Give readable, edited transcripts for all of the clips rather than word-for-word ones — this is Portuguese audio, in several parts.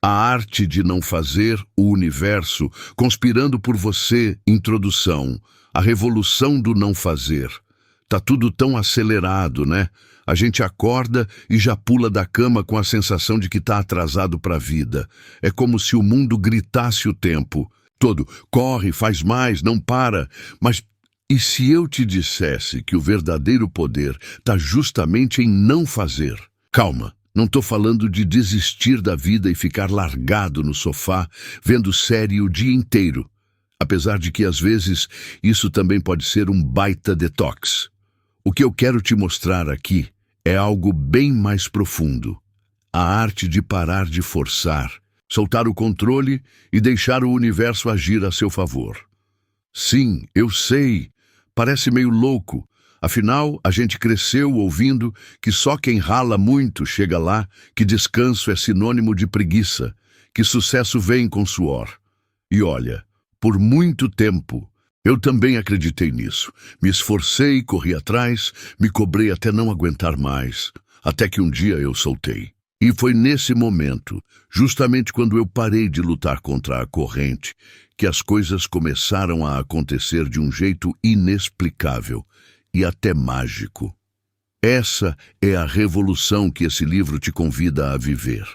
A arte de não fazer, o universo, conspirando por você, introdução. A revolução do não fazer. Tá tudo tão acelerado, né? A gente acorda e já pula da cama com a sensação de que tá atrasado para a vida. É como se o mundo gritasse o tempo todo. Corre, faz mais, não para. Mas e se eu te dissesse que o verdadeiro poder tá justamente em não fazer? Calma. Não estou falando de desistir da vida e ficar largado no sofá, vendo série o dia inteiro. Apesar de que, às vezes, isso também pode ser um baita detox. O que eu quero te mostrar aqui é algo bem mais profundo. A arte de parar de forçar, soltar o controle e deixar o universo agir a seu favor. Sim, eu sei, parece meio louco. Afinal, a gente cresceu ouvindo que só quem rala muito chega lá, que descanso é sinônimo de preguiça, que sucesso vem com suor. E olha, por muito tempo, eu também acreditei nisso. Me esforcei, corri atrás, me cobrei até não aguentar mais, até que um dia eu soltei. E foi nesse momento, justamente quando eu parei de lutar contra a corrente, que as coisas começaram a acontecer de um jeito inexplicável e até mágico. Essa é a revolução que esse livro te convida a viver.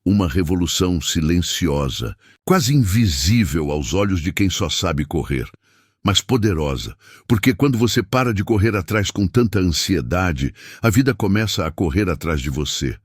Uma revolução silenciosa, quase invisível aos olhos de quem só sabe correr, mas poderosa, porque quando você para de correr atrás com tanta ansiedade, a vida começa a correr atrás de você.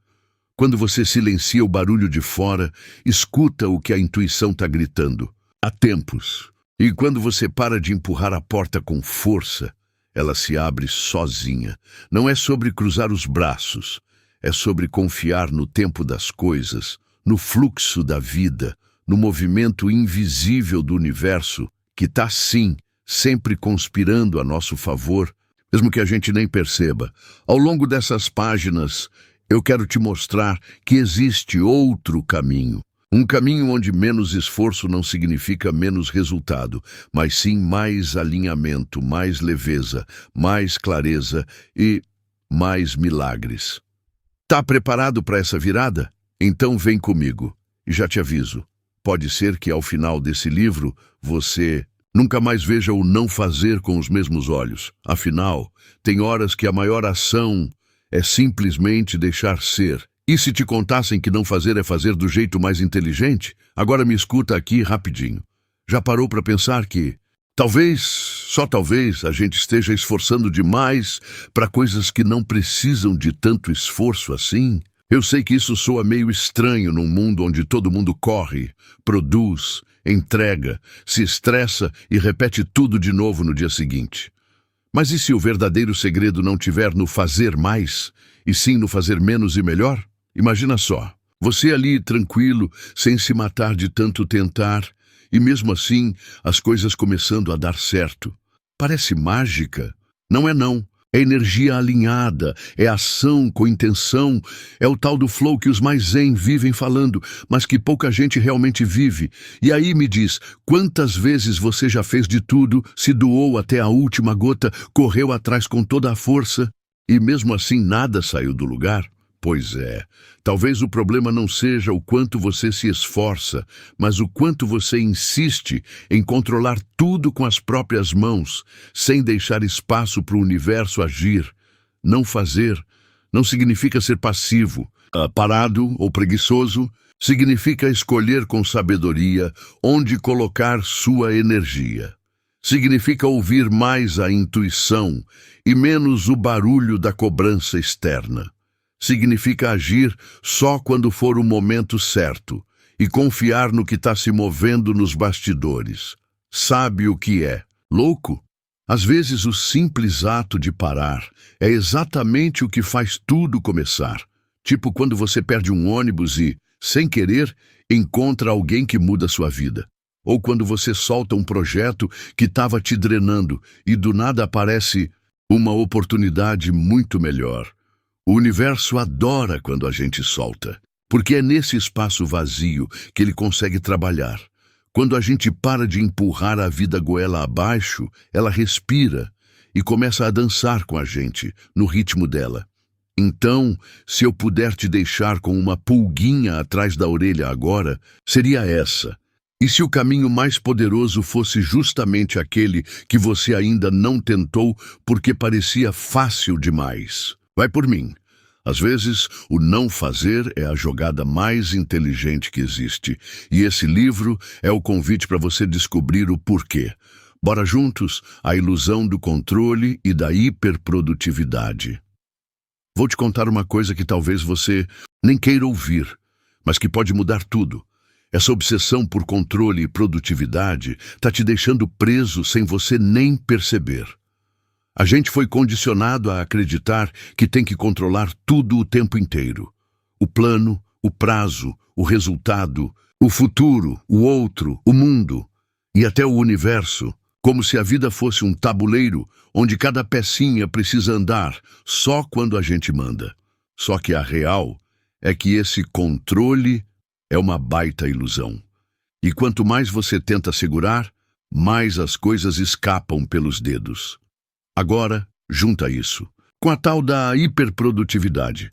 Quando você silencia o barulho de fora, escuta o que a intuição está gritando. Há tempos. E quando você para de empurrar a porta com força, ela se abre sozinha. Não é sobre cruzar os braços, é sobre confiar no tempo das coisas, no fluxo da vida, no movimento invisível do universo, que está sim, sempre conspirando a nosso favor, mesmo que a gente nem perceba. Ao longo dessas páginas, eu quero te mostrar que existe outro caminho. Um caminho onde menos esforço não significa menos resultado, mas sim mais alinhamento, mais leveza, mais clareza e mais milagres. Tá preparado para essa virada? Então vem comigo. E já te aviso, pode ser que ao final desse livro você nunca mais veja o não fazer com os mesmos olhos. Afinal, tem horas que a maior ação é simplesmente deixar ser. E se te contassem que não fazer é fazer do jeito mais inteligente? Agora me escuta aqui rapidinho. Já parou para pensar que, talvez, só talvez, a gente esteja esforçando demais para coisas que não precisam de tanto esforço assim? Eu sei que isso soa meio estranho num mundo onde todo mundo corre, produz, entrega, se estressa e repete tudo de novo no dia seguinte. Mas e se o verdadeiro segredo não tiver no fazer mais, e sim no fazer menos e melhor? Imagina só, você ali tranquilo, sem se matar de tanto tentar, e mesmo assim as coisas começando a dar certo. Parece mágica? Não é não. É energia alinhada, é ação com intenção, é o tal do flow que os mais zen vivem falando, mas que pouca gente realmente vive. E aí me diz, quantas vezes você já fez de tudo, se doou até a última gota, correu atrás com toda a força, e mesmo assim nada saiu do lugar? Pois é, talvez o problema não seja o quanto você se esforça, mas o quanto você insiste em controlar tudo com as próprias mãos, sem deixar espaço para o universo agir. Não fazer não significa ser passivo, parado ou preguiçoso. Significa escolher com sabedoria onde colocar sua energia. Significa ouvir mais a intuição e menos o barulho da cobrança externa. Significa agir só quando for o momento certo e confiar no que está se movendo nos bastidores. Sabe o que é? Louco? Às vezes o simples ato de parar é exatamente o que faz tudo começar. Tipo quando você perde um ônibus e, sem querer, encontra alguém que muda sua vida. Ou quando você solta um projeto que estava te drenando e do nada aparece uma oportunidade muito melhor. O universo adora quando a gente solta, porque é nesse espaço vazio que ele consegue trabalhar. Quando a gente para de empurrar a vida goela abaixo, ela respira e começa a dançar com a gente, no ritmo dela. Então, se eu puder te deixar com uma pulguinha atrás da orelha agora, seria essa. E se o caminho mais poderoso fosse justamente aquele que você ainda não tentou porque parecia fácil demais? Vai por mim. Às vezes, o não fazer é a jogada mais inteligente que existe. E esse livro é o convite para você descobrir o porquê. Bora juntos? A ilusão do controle e da hiperprodutividade. Vou te contar uma coisa que talvez você nem queira ouvir, mas que pode mudar tudo. Essa obsessão por controle e produtividade está te deixando preso sem você nem perceber. A gente foi condicionado a acreditar que tem que controlar tudo o tempo inteiro. O plano, o prazo, o resultado, o futuro, o outro, o mundo e até o universo. Como se a vida fosse um tabuleiro onde cada pecinha precisa andar só quando a gente manda. Só que a real é que esse controle é uma baita ilusão. E quanto mais você tenta segurar, mais as coisas escapam pelos dedos. Agora, junta isso com a tal da hiperprodutividade.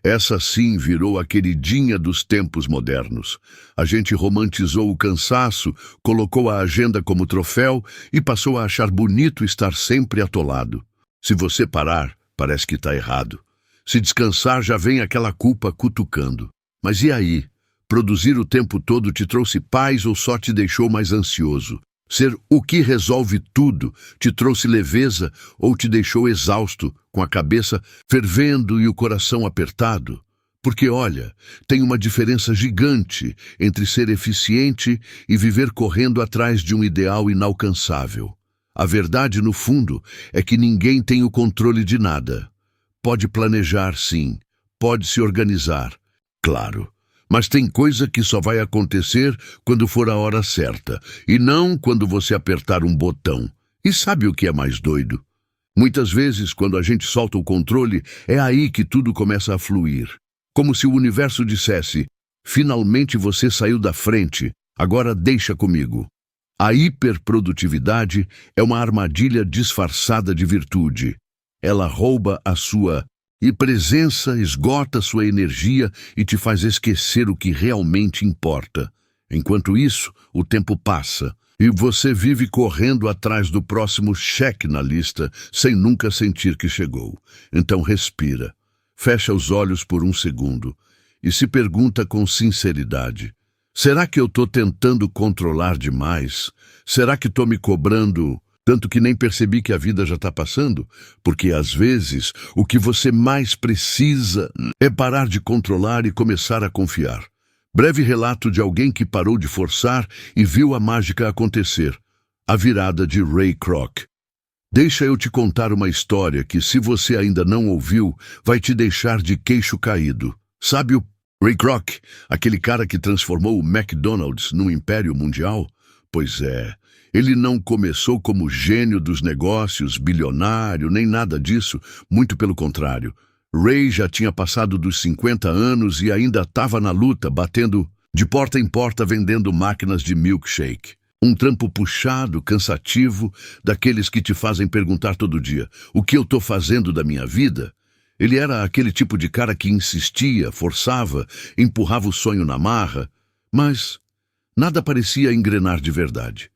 Essa sim virou a queridinha dos tempos modernos. A gente romantizou o cansaço, colocou a agenda como troféu e passou a achar bonito estar sempre atolado. Se você parar, parece que está errado. Se descansar, já vem aquela culpa cutucando. Mas e aí? Produzir o tempo todo te trouxe paz ou só te deixou mais ansioso? Ser o que resolve tudo te trouxe leveza ou te deixou exausto, com a cabeça fervendo e o coração apertado? Porque, olha, tem uma diferença gigante entre ser eficiente e viver correndo atrás de um ideal inalcançável. A verdade, no fundo, é que ninguém tem o controle de nada. Pode planejar, sim. Pode se organizar, claro. Mas tem coisa que só vai acontecer quando for a hora certa, e não quando você apertar um botão. E sabe o que é mais doido? Muitas vezes, quando a gente solta o controle, é aí que tudo começa a fluir. Como se o universo dissesse, finalmente você saiu da frente, agora deixa comigo. A hiperprodutividade é uma armadilha disfarçada de virtude. Ela rouba a sua presença, esgota sua energia e te faz esquecer o que realmente importa. Enquanto isso, o tempo passa e você vive correndo atrás do próximo cheque na lista sem nunca sentir que chegou. Então respira, fecha os olhos por um segundo e se pergunta com sinceridade: será que eu estou tentando controlar demais? Será que estou me cobrando tanto que nem percebi que a vida já está passando? Porque, às vezes, o que você mais precisa é parar de controlar e começar a confiar. Breve relato de alguém que parou de forçar e viu a mágica acontecer. A virada de Ray Kroc. Deixa eu te contar uma história que, se você ainda não ouviu, vai te deixar de queixo caído. Sabe o Ray Kroc, aquele cara que transformou o McDonald's num império mundial? Pois é. Ele não começou como gênio dos negócios, bilionário, nem nada disso, muito pelo contrário. Ray já tinha passado dos 50 anos e ainda estava na luta, batendo de porta em porta vendendo máquinas de milkshake. Um trampo puxado, cansativo, daqueles que te fazem perguntar todo dia: o que eu estou fazendo da minha vida? Ele era aquele tipo de cara que insistia, forçava, empurrava o sonho na marra, mas nada parecia engrenar de verdade.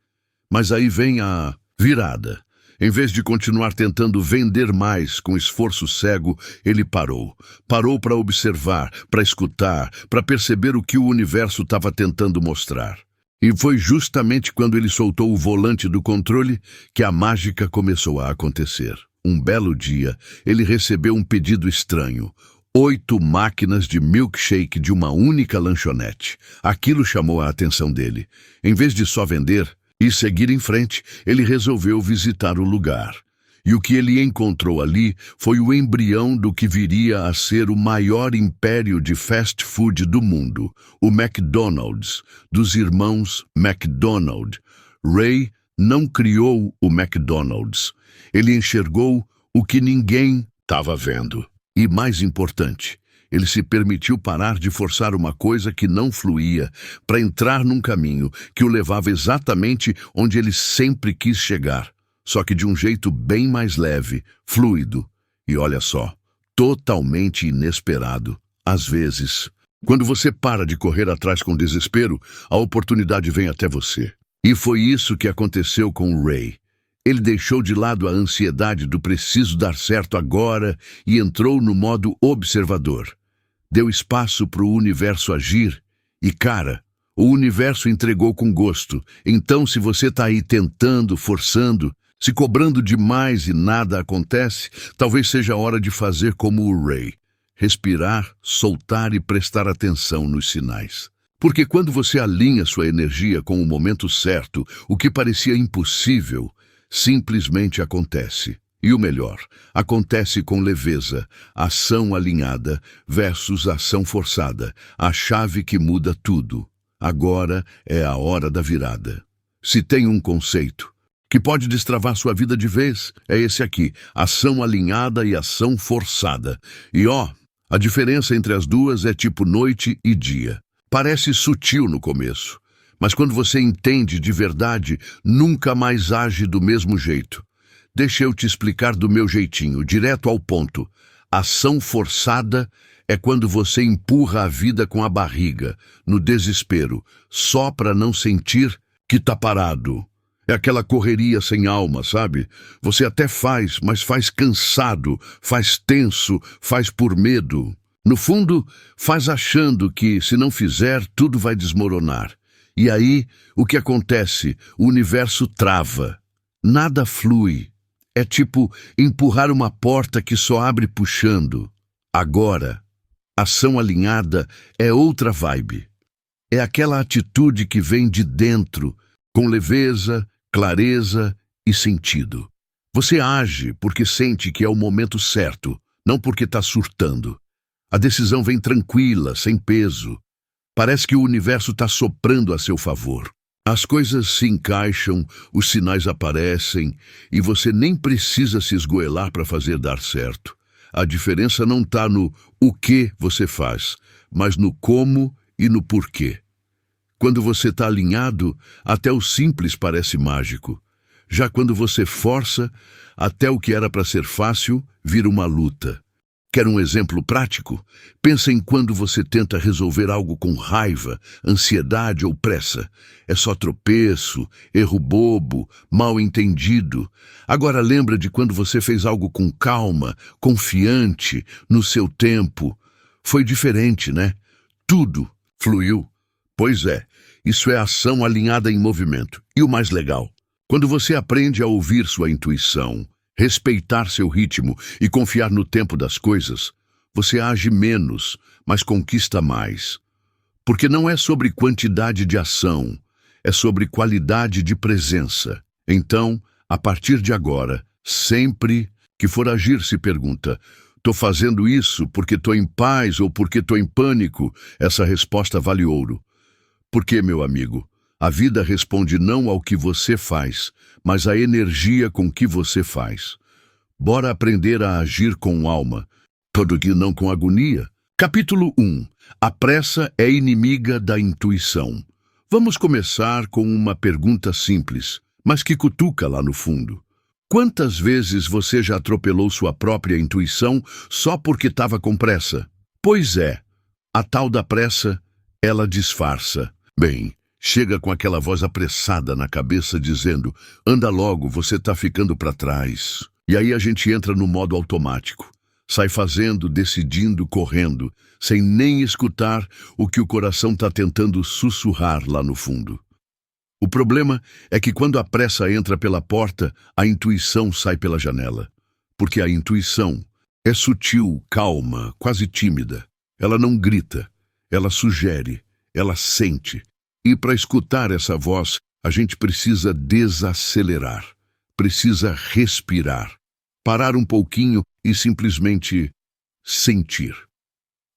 Mas aí vem a virada. Em vez de continuar tentando vender mais com esforço cego, ele parou. Parou para observar, para escutar, para perceber o que o universo estava tentando mostrar. E foi justamente quando ele soltou o volante do controle que a mágica começou a acontecer. Um belo dia, ele recebeu um pedido estranho. 8 máquinas de milkshake de uma única lanchonete. Aquilo chamou a atenção dele. Em vez de só vender e seguir em frente, ele resolveu visitar o lugar. E o que ele encontrou ali foi o embrião do que viria a ser o maior império de fast food do mundo, o McDonald's, dos irmãos McDonald. Ray não criou o McDonald's. Ele enxergou o que ninguém estava vendo. E mais importante, ele se permitiu parar de forçar uma coisa que não fluía para entrar num caminho que o levava exatamente onde ele sempre quis chegar, só que de um jeito bem mais leve, fluido. E olha só, totalmente inesperado. Às vezes, quando você para de correr atrás com desespero, a oportunidade vem até você. E foi isso que aconteceu com o Ray. Ele deixou de lado a ansiedade do preciso dar certo agora e entrou no modo observador. Deu espaço para o universo agir e, cara, o universo entregou com gosto. Então, se você está aí tentando, forçando, se cobrando demais e nada acontece, talvez seja a hora de fazer como o Ray. Respirar, soltar e prestar atenção nos sinais. Porque quando você alinha sua energia com o momento certo, o que parecia impossível, simplesmente acontece. E o melhor, acontece com leveza, ação alinhada versus ação forçada, a chave que muda tudo. Agora é a hora da virada. Se tem um conceito que pode destravar sua vida de vez, é esse aqui, ação alinhada e ação forçada. E a diferença entre as duas é tipo noite e dia. Parece sutil no começo, mas quando você entende de verdade, nunca mais age do mesmo jeito. Deixa eu te explicar do meu jeitinho, direto ao ponto. Ação forçada é quando você empurra a vida com a barriga, no desespero, só para não sentir que tá parado. É aquela correria sem alma, sabe? Você até faz, mas faz cansado, faz tenso, faz por medo. No fundo, faz achando que, se não fizer, tudo vai desmoronar. E aí, o que acontece? O universo trava. Nada flui. É tipo empurrar uma porta que só abre puxando. Agora, ação alinhada é outra vibe. É aquela atitude que vem de dentro, com leveza, clareza e sentido. Você age porque sente que é o momento certo, não porque está surtando. A decisão vem tranquila, sem peso. Parece que o universo está soprando a seu favor. As coisas se encaixam, os sinais aparecem e você nem precisa se esgoelar para fazer dar certo. A diferença não está no o que você faz, mas no como e no porquê. Quando você está alinhado, até o simples parece mágico. Já quando você força, até o que era para ser fácil vira uma luta. Quer um exemplo prático? Pensa em quando você tenta resolver algo com raiva, ansiedade ou pressa. É só tropeço, erro bobo, mal entendido. Agora lembra de quando você fez algo com calma, confiante, no seu tempo. Foi diferente, né? Tudo fluiu. Pois é, isso é ação alinhada em movimento. E o mais legal, quando você aprende a ouvir sua intuição, respeitar seu ritmo e confiar no tempo das coisas, você age menos, mas conquista mais. Porque não é sobre quantidade de ação, é sobre qualidade de presença. Então, a partir de agora, sempre que for agir, se pergunta: tô fazendo isso porque tô em paz ou porque tô em pânico? Essa resposta vale ouro. Porque, meu amigo, a vida responde não ao que você faz, mas à energia com que você faz. Bora aprender a agir com alma, todo que não com agonia. Capítulo 1. A pressa é inimiga da intuição. Vamos começar com uma pergunta simples, mas que cutuca lá no fundo. Quantas vezes você já atropelou sua própria intuição só porque estava com pressa? Pois é, a tal da pressa, ela disfarça. Bem, chega com aquela voz apressada na cabeça dizendo: anda logo, você está ficando para trás. E aí a gente entra no modo automático. Sai fazendo, decidindo, correndo, sem nem escutar o que o coração está tentando sussurrar lá no fundo. O problema é que quando a pressa entra pela porta, a intuição sai pela janela. Porque a intuição é sutil, calma, quase tímida. Ela não grita, ela sugere, ela sente. E para escutar essa voz, a gente precisa desacelerar, precisa respirar, parar um pouquinho e simplesmente sentir.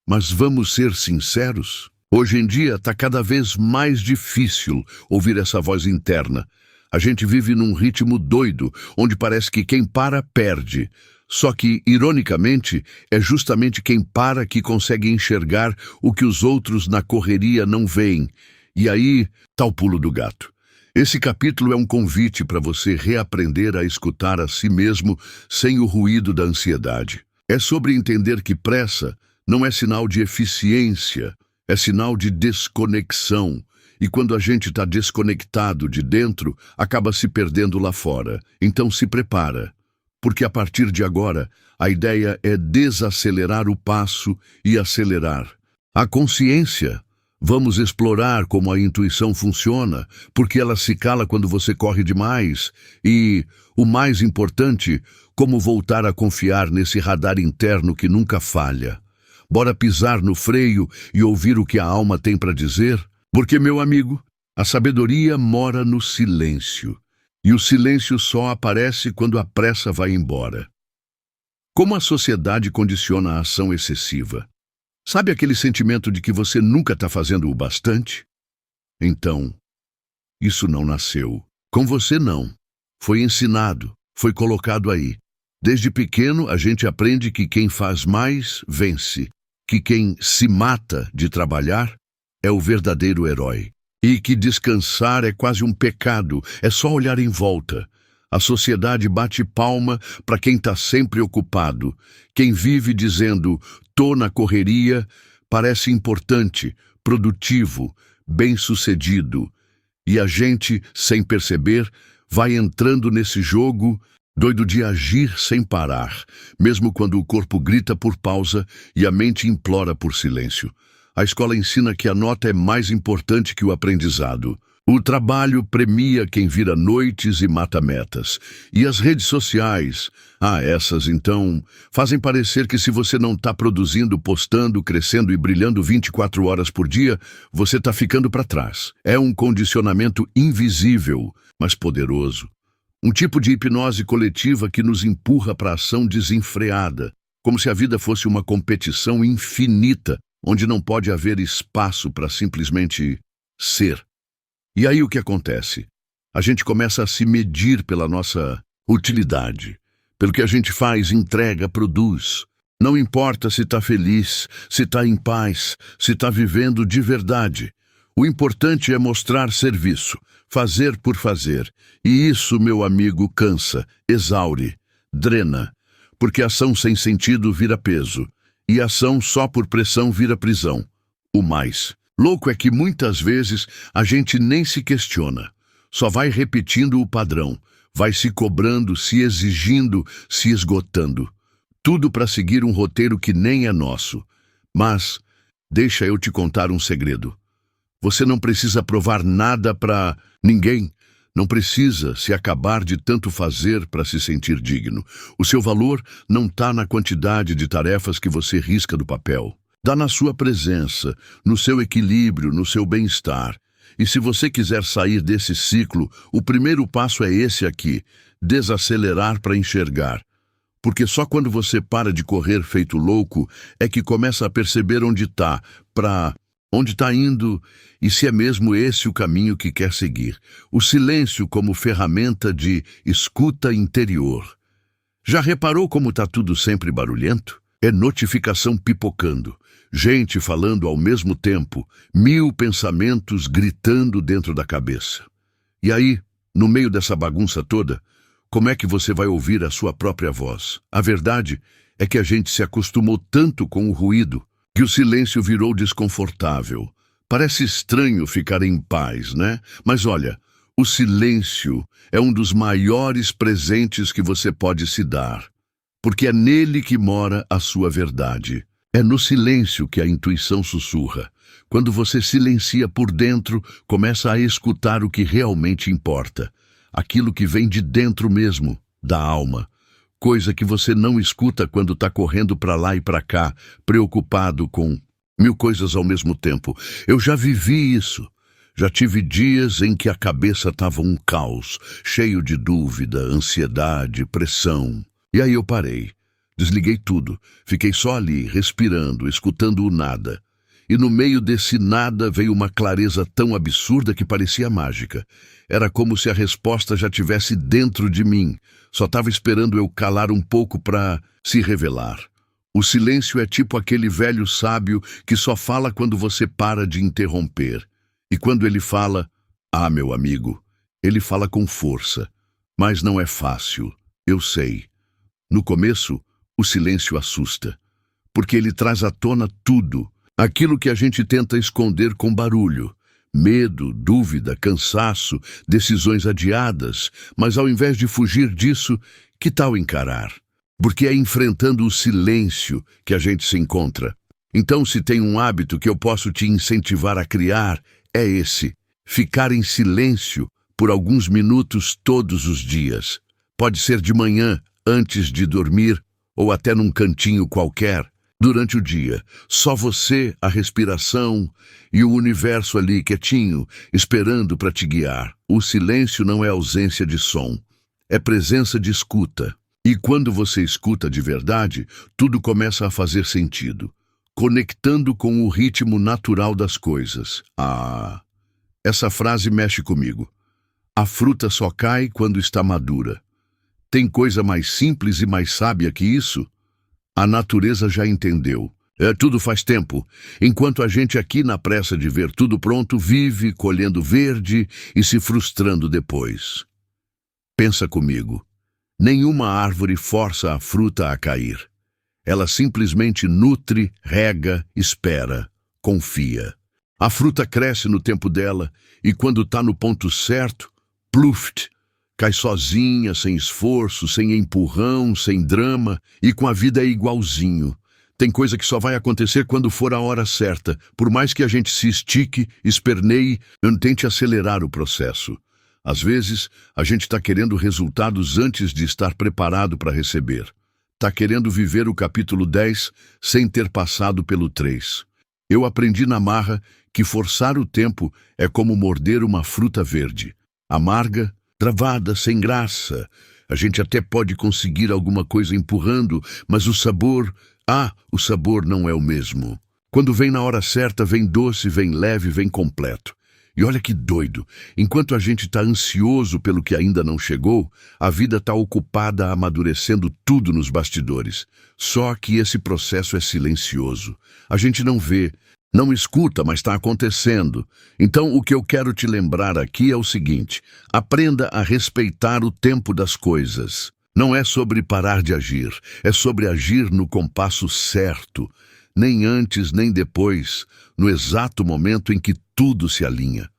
Mas vamos ser sinceros? Hoje em dia está cada vez mais difícil ouvir essa voz interna. A gente vive num ritmo doido, onde parece que quem para, perde. Só que, ironicamente, é justamente quem para que consegue enxergar o que os outros na correria não veem. E aí, tá o pulo do gato. Esse capítulo é um convite para você reaprender a escutar a si mesmo sem o ruído da ansiedade. É sobre entender que pressa não é sinal de eficiência, é sinal de desconexão. E quando a gente está desconectado de dentro, acaba se perdendo lá fora. Então se prepara, porque a partir de agora, a ideia é desacelerar o passo e acelerar. A consciência. Vamos explorar como a intuição funciona, porque ela se cala quando você corre demais. E, o mais importante, como voltar a confiar nesse radar interno que nunca falha. Bora pisar no freio e ouvir o que a alma tem para dizer? Porque, meu amigo, a sabedoria mora no silêncio. E o silêncio só aparece quando a pressa vai embora. Como a sociedade condiciona a ação excessiva? Sabe aquele sentimento de que você nunca está fazendo o bastante? Então, isso não nasceu. Com você não. Foi ensinado, foi colocado aí. Desde pequeno a gente aprende que quem faz mais, vence. Que quem se mata de trabalhar é o verdadeiro herói. E que descansar é quase um pecado, é só olhar em volta. A sociedade bate palma para quem está sempre ocupado. Quem vive dizendo, tô na correria, parece importante, produtivo, bem-sucedido. E a gente, sem perceber, vai entrando nesse jogo, doido de agir sem parar, mesmo quando o corpo grita por pausa e a mente implora por silêncio. A escola ensina que a nota é mais importante que o aprendizado. O trabalho premia quem vira noites e mata metas. E as redes sociais, essas então, fazem parecer que se você não está produzindo, postando, crescendo e brilhando 24 horas por dia, você está ficando para trás. É um condicionamento invisível, mas poderoso. Um tipo de hipnose coletiva que nos empurra para a ação desenfreada, como se a vida fosse uma competição infinita, onde não pode haver espaço para simplesmente ser. E aí o que acontece? A gente começa a se medir pela nossa utilidade, pelo que a gente faz, entrega, produz. Não importa se está feliz, se está em paz, se está vivendo de verdade. O importante é mostrar serviço, fazer por fazer. E isso, meu amigo, cansa, exaure, drena, porque ação sem sentido vira peso, e ação só por pressão vira prisão. O mais louco é que muitas vezes a gente nem se questiona, só vai repetindo o padrão, vai se cobrando, se exigindo, se esgotando. Tudo para seguir um roteiro que nem é nosso. Mas, deixa eu te contar um segredo. Você não precisa provar nada para ninguém. Não precisa se acabar de tanto fazer para se sentir digno. O seu valor não está na quantidade de tarefas que você risca do papel. Dá na sua presença, no seu equilíbrio, no seu bem-estar. E se você quiser sair desse ciclo, o primeiro passo é esse aqui: desacelerar para enxergar. Porque só quando você para de correr feito louco é que começa a perceber onde está, para onde está indo e se é mesmo esse o caminho que quer seguir. O silêncio como ferramenta de escuta interior. Já reparou como está tudo sempre barulhento? É notificação pipocando, gente falando ao mesmo tempo, 1000 pensamentos gritando dentro da cabeça. E aí, no meio dessa bagunça toda, como é que você vai ouvir a sua própria voz? A verdade é que a gente se acostumou tanto com o ruído que o silêncio virou desconfortável. Parece estranho ficar em paz, né? Mas olha, o silêncio é um dos maiores presentes que você pode se dar, porque é nele que mora a sua verdade. É no silêncio que a intuição sussurra. Quando você silencia por dentro, começa a escutar o que realmente importa. Aquilo que vem de dentro mesmo, da alma. Coisa que você não escuta quando está correndo para lá e para cá, preocupado com 1000 coisas ao mesmo tempo. Eu já vivi isso. Já tive dias em que a cabeça estava um caos, cheio de dúvida, ansiedade, pressão. E aí eu parei, desliguei tudo, fiquei só ali, respirando, escutando o nada. E no meio desse nada veio uma clareza tão absurda que parecia mágica. Era como se a resposta já tivesse dentro de mim, só estava esperando eu calar um pouco para se revelar. O silêncio é tipo aquele velho sábio que só fala quando você para de interromper. E quando ele fala, meu amigo, ele fala com força. Mas não é fácil, eu sei. No começo, O silêncio assusta, porque ele traz à tona tudo, aquilo que a gente tenta esconder com barulho. Medo, dúvida, cansaço, decisões adiadas, mas ao invés de fugir disso, que tal encarar? Porque é enfrentando o silêncio que a gente se encontra. Então, se tem um hábito que eu posso te incentivar a criar, é esse: ficar em silêncio por alguns minutos todos os dias. Pode ser de manhã, antes de dormir, ou até num cantinho qualquer. Durante o dia, só você, a respiração e o universo ali quietinho, esperando para te guiar. O silêncio não é ausência de som, é presença de escuta. E quando você escuta de verdade, tudo começa a fazer sentido, conectando com o ritmo natural das coisas. Essa frase mexe comigo. A fruta só cai quando está madura. Tem coisa mais simples e mais sábia que isso? A natureza já entendeu. Tudo faz tempo. Enquanto a gente aqui na pressa de ver tudo pronto, vive colhendo verde e se frustrando depois. Pensa comigo. Nenhuma árvore força a fruta a cair. Ela simplesmente nutre, rega, espera, confia. A fruta cresce no tempo dela e quando está no ponto certo, pluft, cai sozinha, sem esforço, sem empurrão, sem drama, e com a vida é igualzinho. Tem coisa que só vai acontecer quando for a hora certa, por mais que a gente se estique, esperneie, não tente acelerar o processo. Às vezes, a gente está querendo resultados antes de estar preparado para receber. Está querendo viver o capítulo 10 sem ter passado pelo 3. Eu aprendi na marra que forçar o tempo é como morder uma fruta verde. Amarga, travada, sem graça. A gente até pode conseguir alguma coisa empurrando, mas o sabor não é o mesmo. Quando vem na hora certa, vem doce, vem leve, vem completo. E olha que doido, enquanto a gente está ansioso pelo que ainda não chegou, a vida está ocupada amadurecendo tudo nos bastidores. Só que esse processo é silencioso. A gente não vê, não escuta, mas está acontecendo. Então, o que eu quero te lembrar aqui é o seguinte: aprenda a respeitar o tempo das coisas. Não é sobre parar de agir, é sobre agir no compasso certo, nem antes nem depois, no exato momento em que tudo se alinha.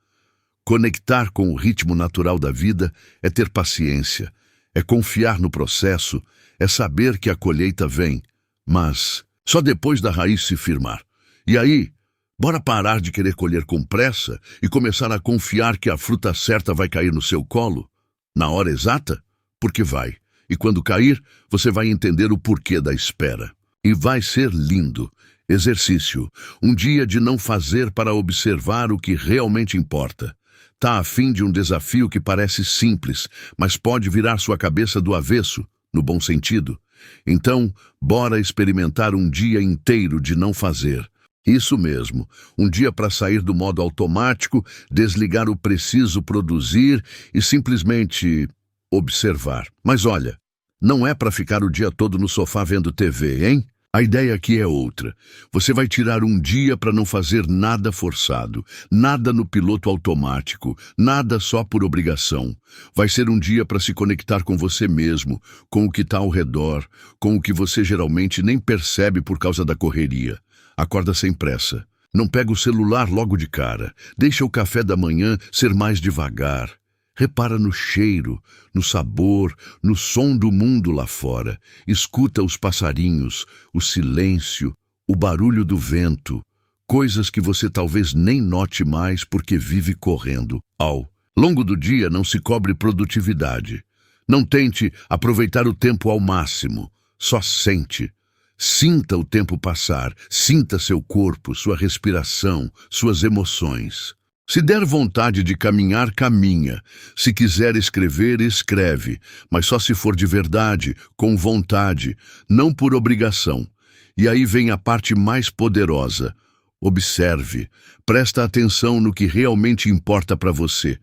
Conectar com o ritmo natural da vida é ter paciência, é confiar no processo, é saber que a colheita vem, mas só depois da raiz se firmar. E aí, bora parar de querer colher com pressa e começar a confiar que a fruta certa vai cair no seu colo, na hora exata? Porque vai. E quando cair, você vai entender o porquê da espera. E vai ser lindo. Exercício. Um dia de não fazer para observar o que realmente importa. Tá a fim de um desafio que parece simples, mas pode virar sua cabeça do avesso, no bom sentido. Então, bora experimentar um dia inteiro de não fazer. Isso mesmo, um dia para sair do modo automático, desligar o preciso produzir e simplesmente observar. Mas olha, não é para ficar o dia todo no sofá vendo TV, hein? A ideia aqui é outra. Você vai tirar um dia para não fazer nada forçado, nada no piloto automático, nada só por obrigação. Vai ser um dia para se conectar com você mesmo, com o que está ao redor, com o que você geralmente nem percebe por causa da correria. Acorda sem pressa. Não pega o celular logo de cara. Deixa o café da manhã ser mais devagar. Repara no cheiro, no sabor, no som do mundo lá fora. Escuta os passarinhos, o silêncio, o barulho do vento. Coisas que você talvez nem note mais porque vive correndo. Ao longo do dia, não se cobre produtividade. Não tente aproveitar o tempo ao máximo. Só sente. Sinta o tempo passar. Sinta seu corpo, sua respiração, suas emoções. Se der vontade de caminhar, caminha. Se quiser escrever, escreve. Mas só se for de verdade, com vontade, não por obrigação. E aí vem a parte mais poderosa. Observe. Presta atenção no que realmente importa para você.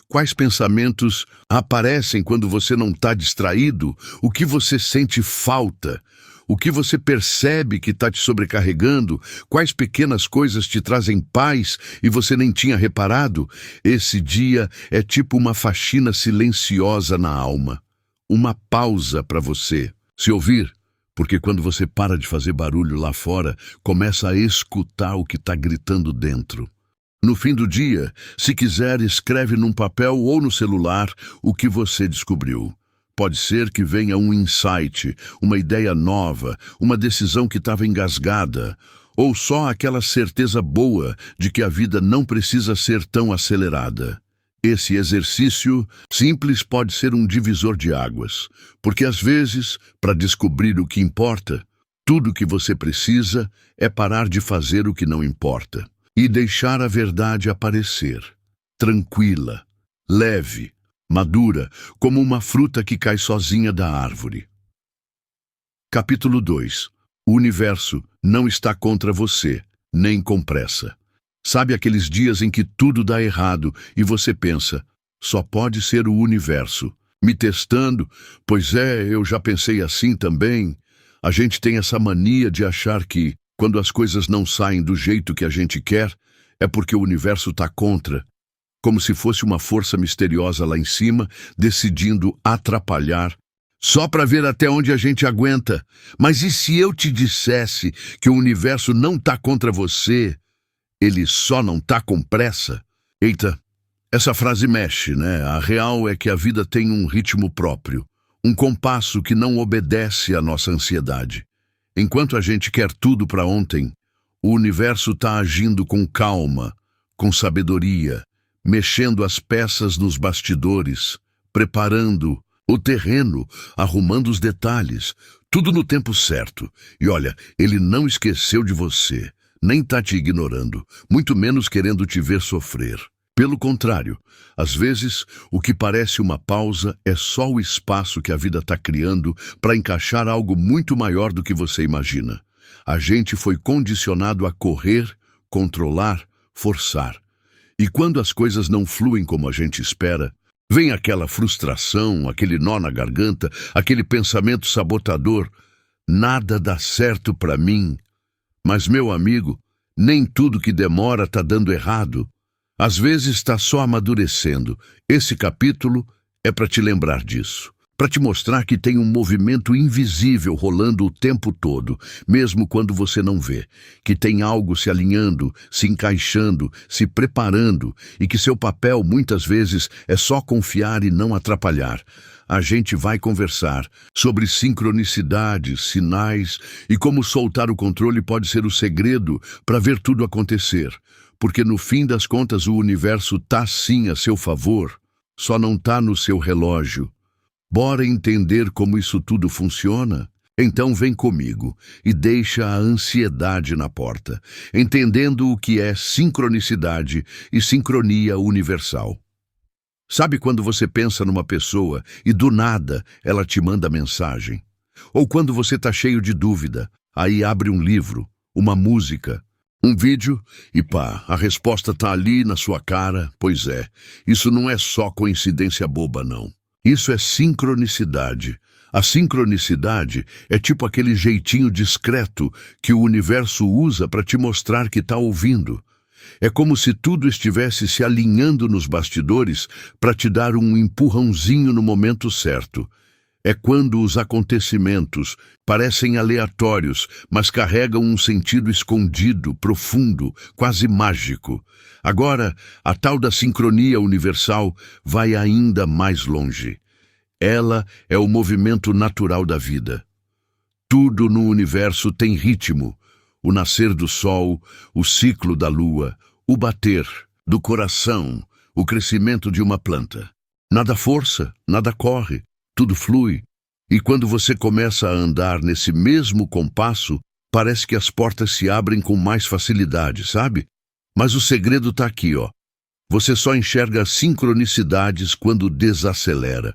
Quais pensamentos aparecem quando você não está distraído? O que você sente falta? O que você percebe que está te sobrecarregando? Quais pequenas coisas te trazem paz e você nem tinha reparado? Esse dia é tipo uma faxina silenciosa na alma. Uma pausa para você se ouvir, Porque quando você para de fazer barulho lá fora, começa a escutar o que está gritando dentro. No fim do dia, se quiser, escreve num papel ou no celular o que você descobriu. Pode ser que venha um insight, uma ideia nova, uma decisão que estava engasgada, ou só aquela certeza boa de que a vida não precisa ser tão acelerada. Esse exercício simples pode ser um divisor de águas, porque às vezes, para descobrir o que importa, tudo o que você precisa é parar de fazer o que não importa e deixar a verdade aparecer, tranquila, leve, madura, como uma fruta que cai sozinha da árvore. Capítulo 2. O universo não está contra você, nem com pressa. Sabe aqueles dias em que tudo dá errado e você pensa, só pode ser o universo, me testando? Pois é, eu já pensei assim também. A gente tem essa mania de achar que, quando as coisas não saem do jeito que a gente quer, é porque o universo está contra, como se fosse uma força misteriosa lá em cima, decidindo atrapalhar, só para ver até onde a gente aguenta. Mas e se eu te dissesse que o universo não está contra você? Ele só não está com pressa? Eita, essa frase mexe, né? A real é que a vida tem um ritmo próprio, um compasso que não obedece à nossa ansiedade. Enquanto a gente quer tudo para ontem, o universo está agindo com calma, com sabedoria, mexendo as peças nos bastidores, preparando o terreno, arrumando os detalhes, tudo no tempo certo. E olha, ele não esqueceu de você. Nem está te ignorando, muito menos querendo te ver sofrer. Pelo contrário, às vezes, o que parece uma pausa é só o espaço que a vida está criando para encaixar algo muito maior do que você imagina. A gente foi condicionado a correr, controlar, forçar. E quando as coisas não fluem como a gente espera, vem aquela frustração, aquele nó na garganta, aquele pensamento sabotador. Nada dá certo para mim. Mas, meu amigo, nem tudo que demora está dando errado. Às vezes está só amadurecendo. Esse capítulo é para te lembrar disso, para te mostrar que tem um movimento invisível rolando o tempo todo, mesmo quando você não vê, que tem algo se alinhando, se encaixando, se preparando, e que seu papel muitas vezes é só confiar e não atrapalhar. A gente vai conversar sobre sincronicidades, sinais e como soltar o controle pode ser o segredo para ver tudo acontecer. Porque no fim das contas o universo tá sim a seu favor, só não tá no seu relógio. Bora entender como isso tudo funciona? Então vem comigo e deixa a ansiedade na porta, entendendo o que é sincronicidade e sincronia universal. Sabe quando você pensa numa pessoa e do nada ela te manda mensagem? Ou quando você está cheio de dúvida, aí abre um livro, uma música, um vídeo e pá, a resposta está ali na sua cara? Pois é, isso não é só coincidência boba, não. Isso é sincronicidade. A sincronicidade é tipo aquele jeitinho discreto que o universo usa para te mostrar que está ouvindo. É como se tudo estivesse se alinhando nos bastidores para te dar um empurrãozinho no momento certo. É quando os acontecimentos parecem aleatórios, mas carregam um sentido escondido, profundo, quase mágico. Agora, a tal da sincronia universal vai ainda mais longe. Ela é o movimento natural da vida. Tudo no universo tem ritmo. O nascer do sol, o ciclo da lua, o bater do coração, o crescimento de uma planta. Nada força, nada corre, tudo flui. E quando você começa a andar nesse mesmo compasso, parece que as portas se abrem com mais facilidade, sabe? Mas o segredo está aqui, ó. Você só enxerga as sincronicidades quando desacelera.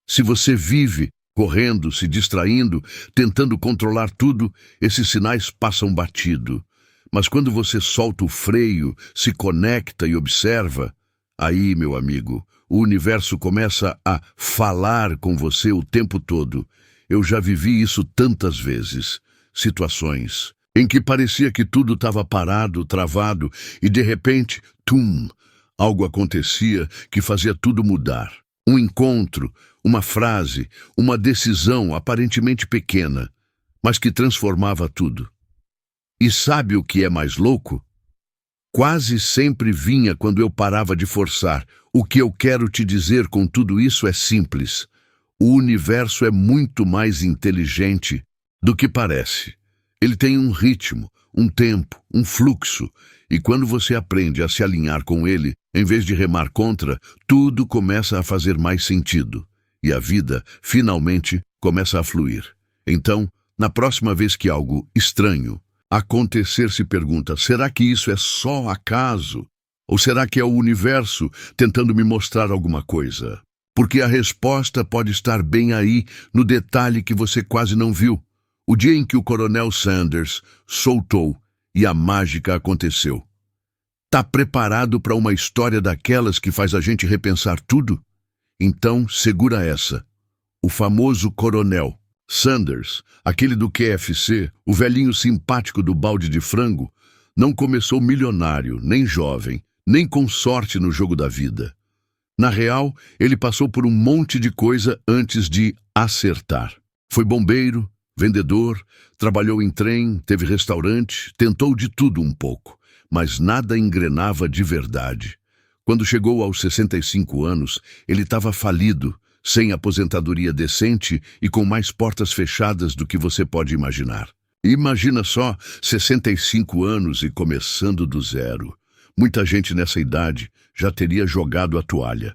Se você vive correndo, se distraindo, tentando controlar tudo, esses sinais passam batido. Mas quando você solta o freio, se conecta e observa, aí, meu amigo, o universo começa a falar com você o tempo todo. Eu já vivi isso tantas vezes. Situações em que parecia que tudo estava parado, travado, e de repente, tum, algo acontecia que fazia tudo mudar. Um encontro, uma frase, uma decisão aparentemente pequena, mas que transformava tudo. E sabe o que é mais louco? Quase sempre vinha quando eu parava de forçar. O que eu quero te dizer com tudo isso é simples. O universo é muito mais inteligente do que parece. Ele tem um ritmo, um tempo, um fluxo, e quando você aprende a se alinhar com ele, em vez de remar contra, tudo começa a fazer mais sentido, e a vida, finalmente, começa a fluir. Então, na próxima vez que algo estranho acontecer, se pergunta, será que isso é só acaso? Ou será que é o universo tentando me mostrar alguma coisa? Porque a resposta pode estar bem aí, no detalhe que você quase não viu. O dia em que o Coronel Sanders soltou e a mágica aconteceu. Tá preparado para uma história daquelas que faz a gente repensar tudo? Então, segura essa. O famoso Coronel Sanders, aquele do QFC, o velhinho simpático do balde de frango, não começou milionário, nem jovem, nem com sorte no jogo da vida. Na real, ele passou por um monte de coisa antes de acertar. Foi bombeiro, vendedor, trabalhou em trem, teve restaurante, tentou de tudo um pouco, mas nada engrenava de verdade. Quando chegou aos 65 anos, ele estava falido, sem aposentadoria decente e com mais portas fechadas do que você pode imaginar. Imagina só, 65 anos e começando do zero. Muita gente nessa idade já teria jogado a toalha.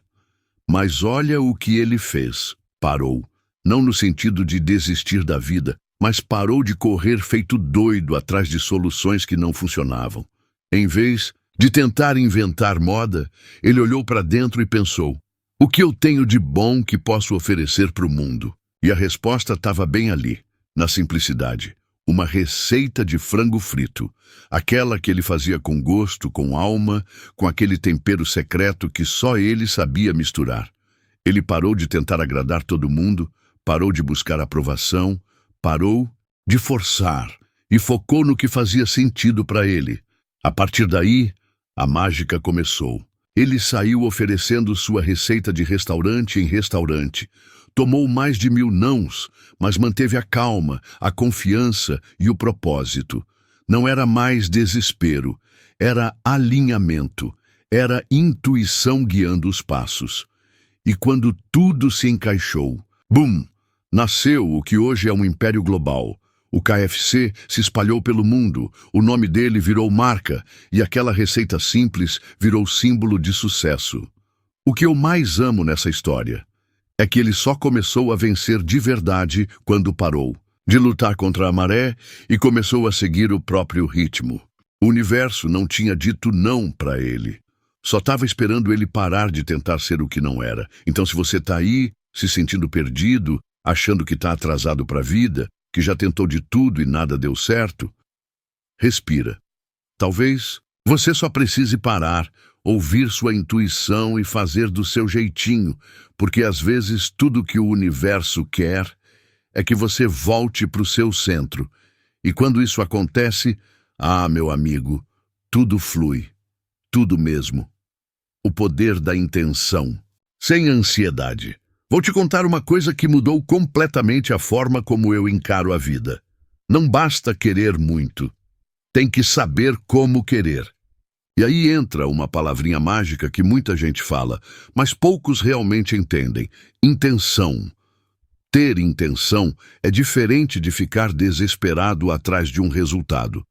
Mas olha o que ele fez. Parou. Não no sentido de desistir da vida, mas parou de correr feito doido atrás de soluções que não funcionavam. Em vez de tentar inventar moda, ele olhou para dentro e pensou, o que eu tenho de bom que posso oferecer para o mundo? E a resposta estava bem ali, na simplicidade. Uma receita de frango frito. Aquela que ele fazia com gosto, com alma, com aquele tempero secreto que só ele sabia misturar. Ele parou de tentar agradar todo mundo, parou de buscar aprovação, parou de forçar e focou no que fazia sentido para ele. A partir daí, a mágica começou. Ele saiu oferecendo sua receita de restaurante em restaurante. Tomou mais de 1000 nãos, mas manteve a calma, a confiança e o propósito. Não era mais desespero, era alinhamento, era intuição guiando os passos. E quando tudo se encaixou, bum! Nasceu o que hoje é um império global. O KFC se espalhou pelo mundo, o nome dele virou marca e aquela receita simples virou símbolo de sucesso. O que eu mais amo nessa história é que ele só começou a vencer de verdade quando parou de lutar contra a maré e começou a seguir o próprio ritmo. O universo não tinha dito não para ele. Só estava esperando ele parar de tentar ser o que não era. Então, se você está aí, se sentindo perdido, achando que está atrasado para a vida, que já tentou de tudo e nada deu certo, respira. Talvez você só precise parar, ouvir sua intuição e fazer do seu jeitinho, porque às vezes tudo que o universo quer é que você volte para o seu centro. E quando isso acontece, meu amigo, tudo flui, tudo mesmo. O poder da intenção, sem ansiedade. Vou te contar uma coisa que mudou completamente a forma como eu encaro a vida. Não basta querer muito, tem que saber como querer. E aí entra uma palavrinha mágica que muita gente fala, mas poucos realmente entendem. Intenção. Ter intenção é diferente de ficar desesperado atrás de um resultado.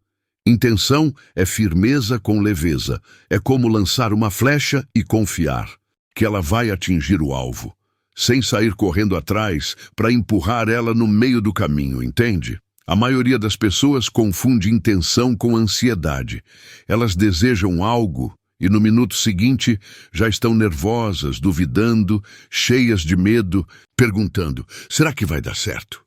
Intenção é firmeza com leveza. É como lançar uma flecha e confiar que ela vai atingir o alvo, sem sair correndo atrás para empurrar ela no meio do caminho, entende? A maioria das pessoas confunde intenção com ansiedade. Elas desejam algo e no minuto seguinte já estão nervosas, duvidando, cheias de medo, perguntando, será que vai dar certo?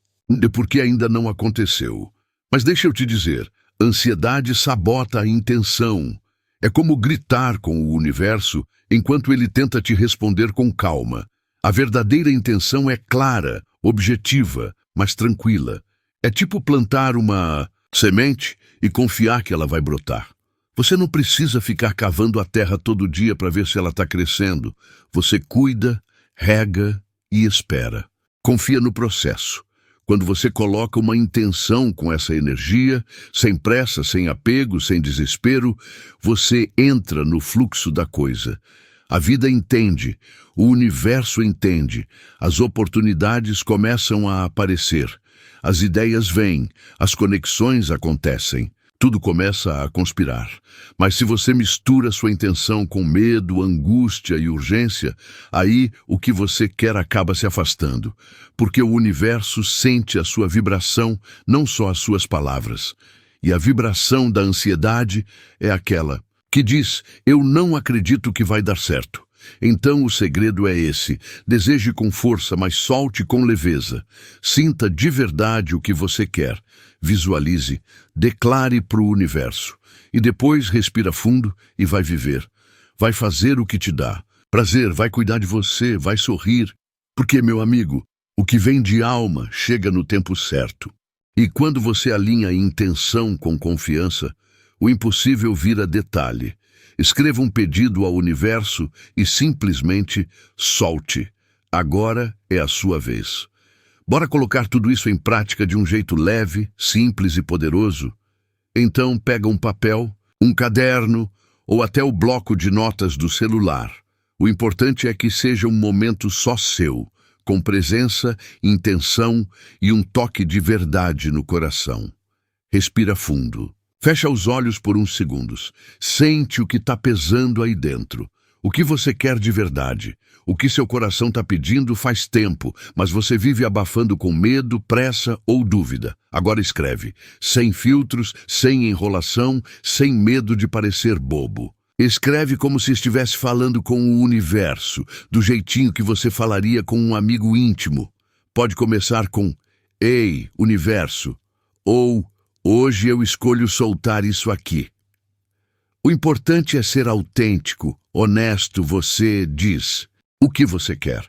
Porque ainda não aconteceu. Mas deixa eu te dizer, ansiedade sabota a intenção. É como gritar com o universo enquanto ele tenta te responder com calma. A verdadeira intenção é clara, objetiva, mas tranquila. É tipo plantar uma semente e confiar que ela vai brotar. Você não precisa ficar cavando a terra todo dia para ver se ela está crescendo. Você cuida, rega e espera. Confia no processo. Quando você coloca uma intenção com essa energia, sem pressa, sem apego, sem desespero, você entra no fluxo da coisa. A vida entende, o universo entende, as oportunidades começam a aparecer, as ideias vêm, as conexões acontecem. Tudo começa a conspirar. Mas se você mistura sua intenção com medo, angústia e urgência, aí o que você quer acaba se afastando, porque o universo sente a sua vibração, não só as suas palavras. E a vibração da ansiedade é aquela que diz: eu não acredito que vai dar certo. Então o segredo é esse: deseje com força, mas solte com leveza. Sinta de verdade o que você quer. Visualize, declare para o universo. E depois respira fundo e vai viver. Vai fazer o que te dá prazer, vai cuidar de você, vai sorrir. Porque, meu amigo, o que vem de alma chega no tempo certo. E quando você alinha intenção com confiança, o impossível vira detalhe. Escreva um pedido ao universo e simplesmente solte. Agora é a sua vez. Bora colocar tudo isso em prática de um jeito leve, simples e poderoso? Então pega um papel, um caderno ou até o bloco de notas do celular. O importante é que seja um momento só seu, com presença, intenção e um toque de verdade no coração. Respira fundo. Fecha os olhos por uns segundos. Sente o que está pesando aí dentro. O que você quer de verdade? O que seu coração está pedindo faz tempo, mas você vive abafando com medo, pressa ou dúvida. Agora escreve, sem filtros, sem enrolação, sem medo de parecer bobo. Escreve como se estivesse falando com o universo, do jeitinho que você falaria com um amigo íntimo. Pode começar com: ei, universo, ou hoje eu escolho soltar isso aqui. O importante é ser autêntico, honesto. Você diz o que você quer,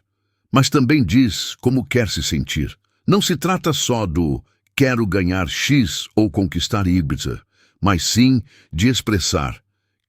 mas também diz como quer se sentir. Não se trata só do quero ganhar X ou conquistar Y, mas sim de expressar: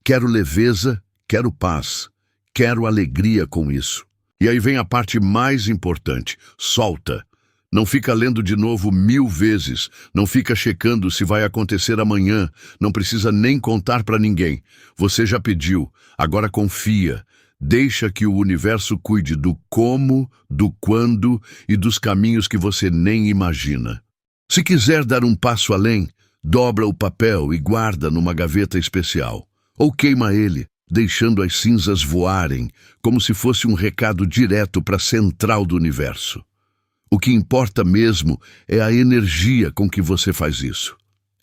quero leveza, quero paz, quero alegria com isso. E aí vem a parte mais importante: solta. Não fica lendo de novo 1000 vezes, não fica checando se vai acontecer amanhã, não precisa nem contar para ninguém. Você já pediu, agora confia. Deixa que o universo cuide do como, do quando e dos caminhos que você nem imagina. Se quiser dar um passo além, dobra o papel e guarda numa gaveta especial. Ou queima ele, deixando as cinzas voarem, como se fosse um recado direto para a central do universo. O que importa mesmo é a energia com que você faz isso.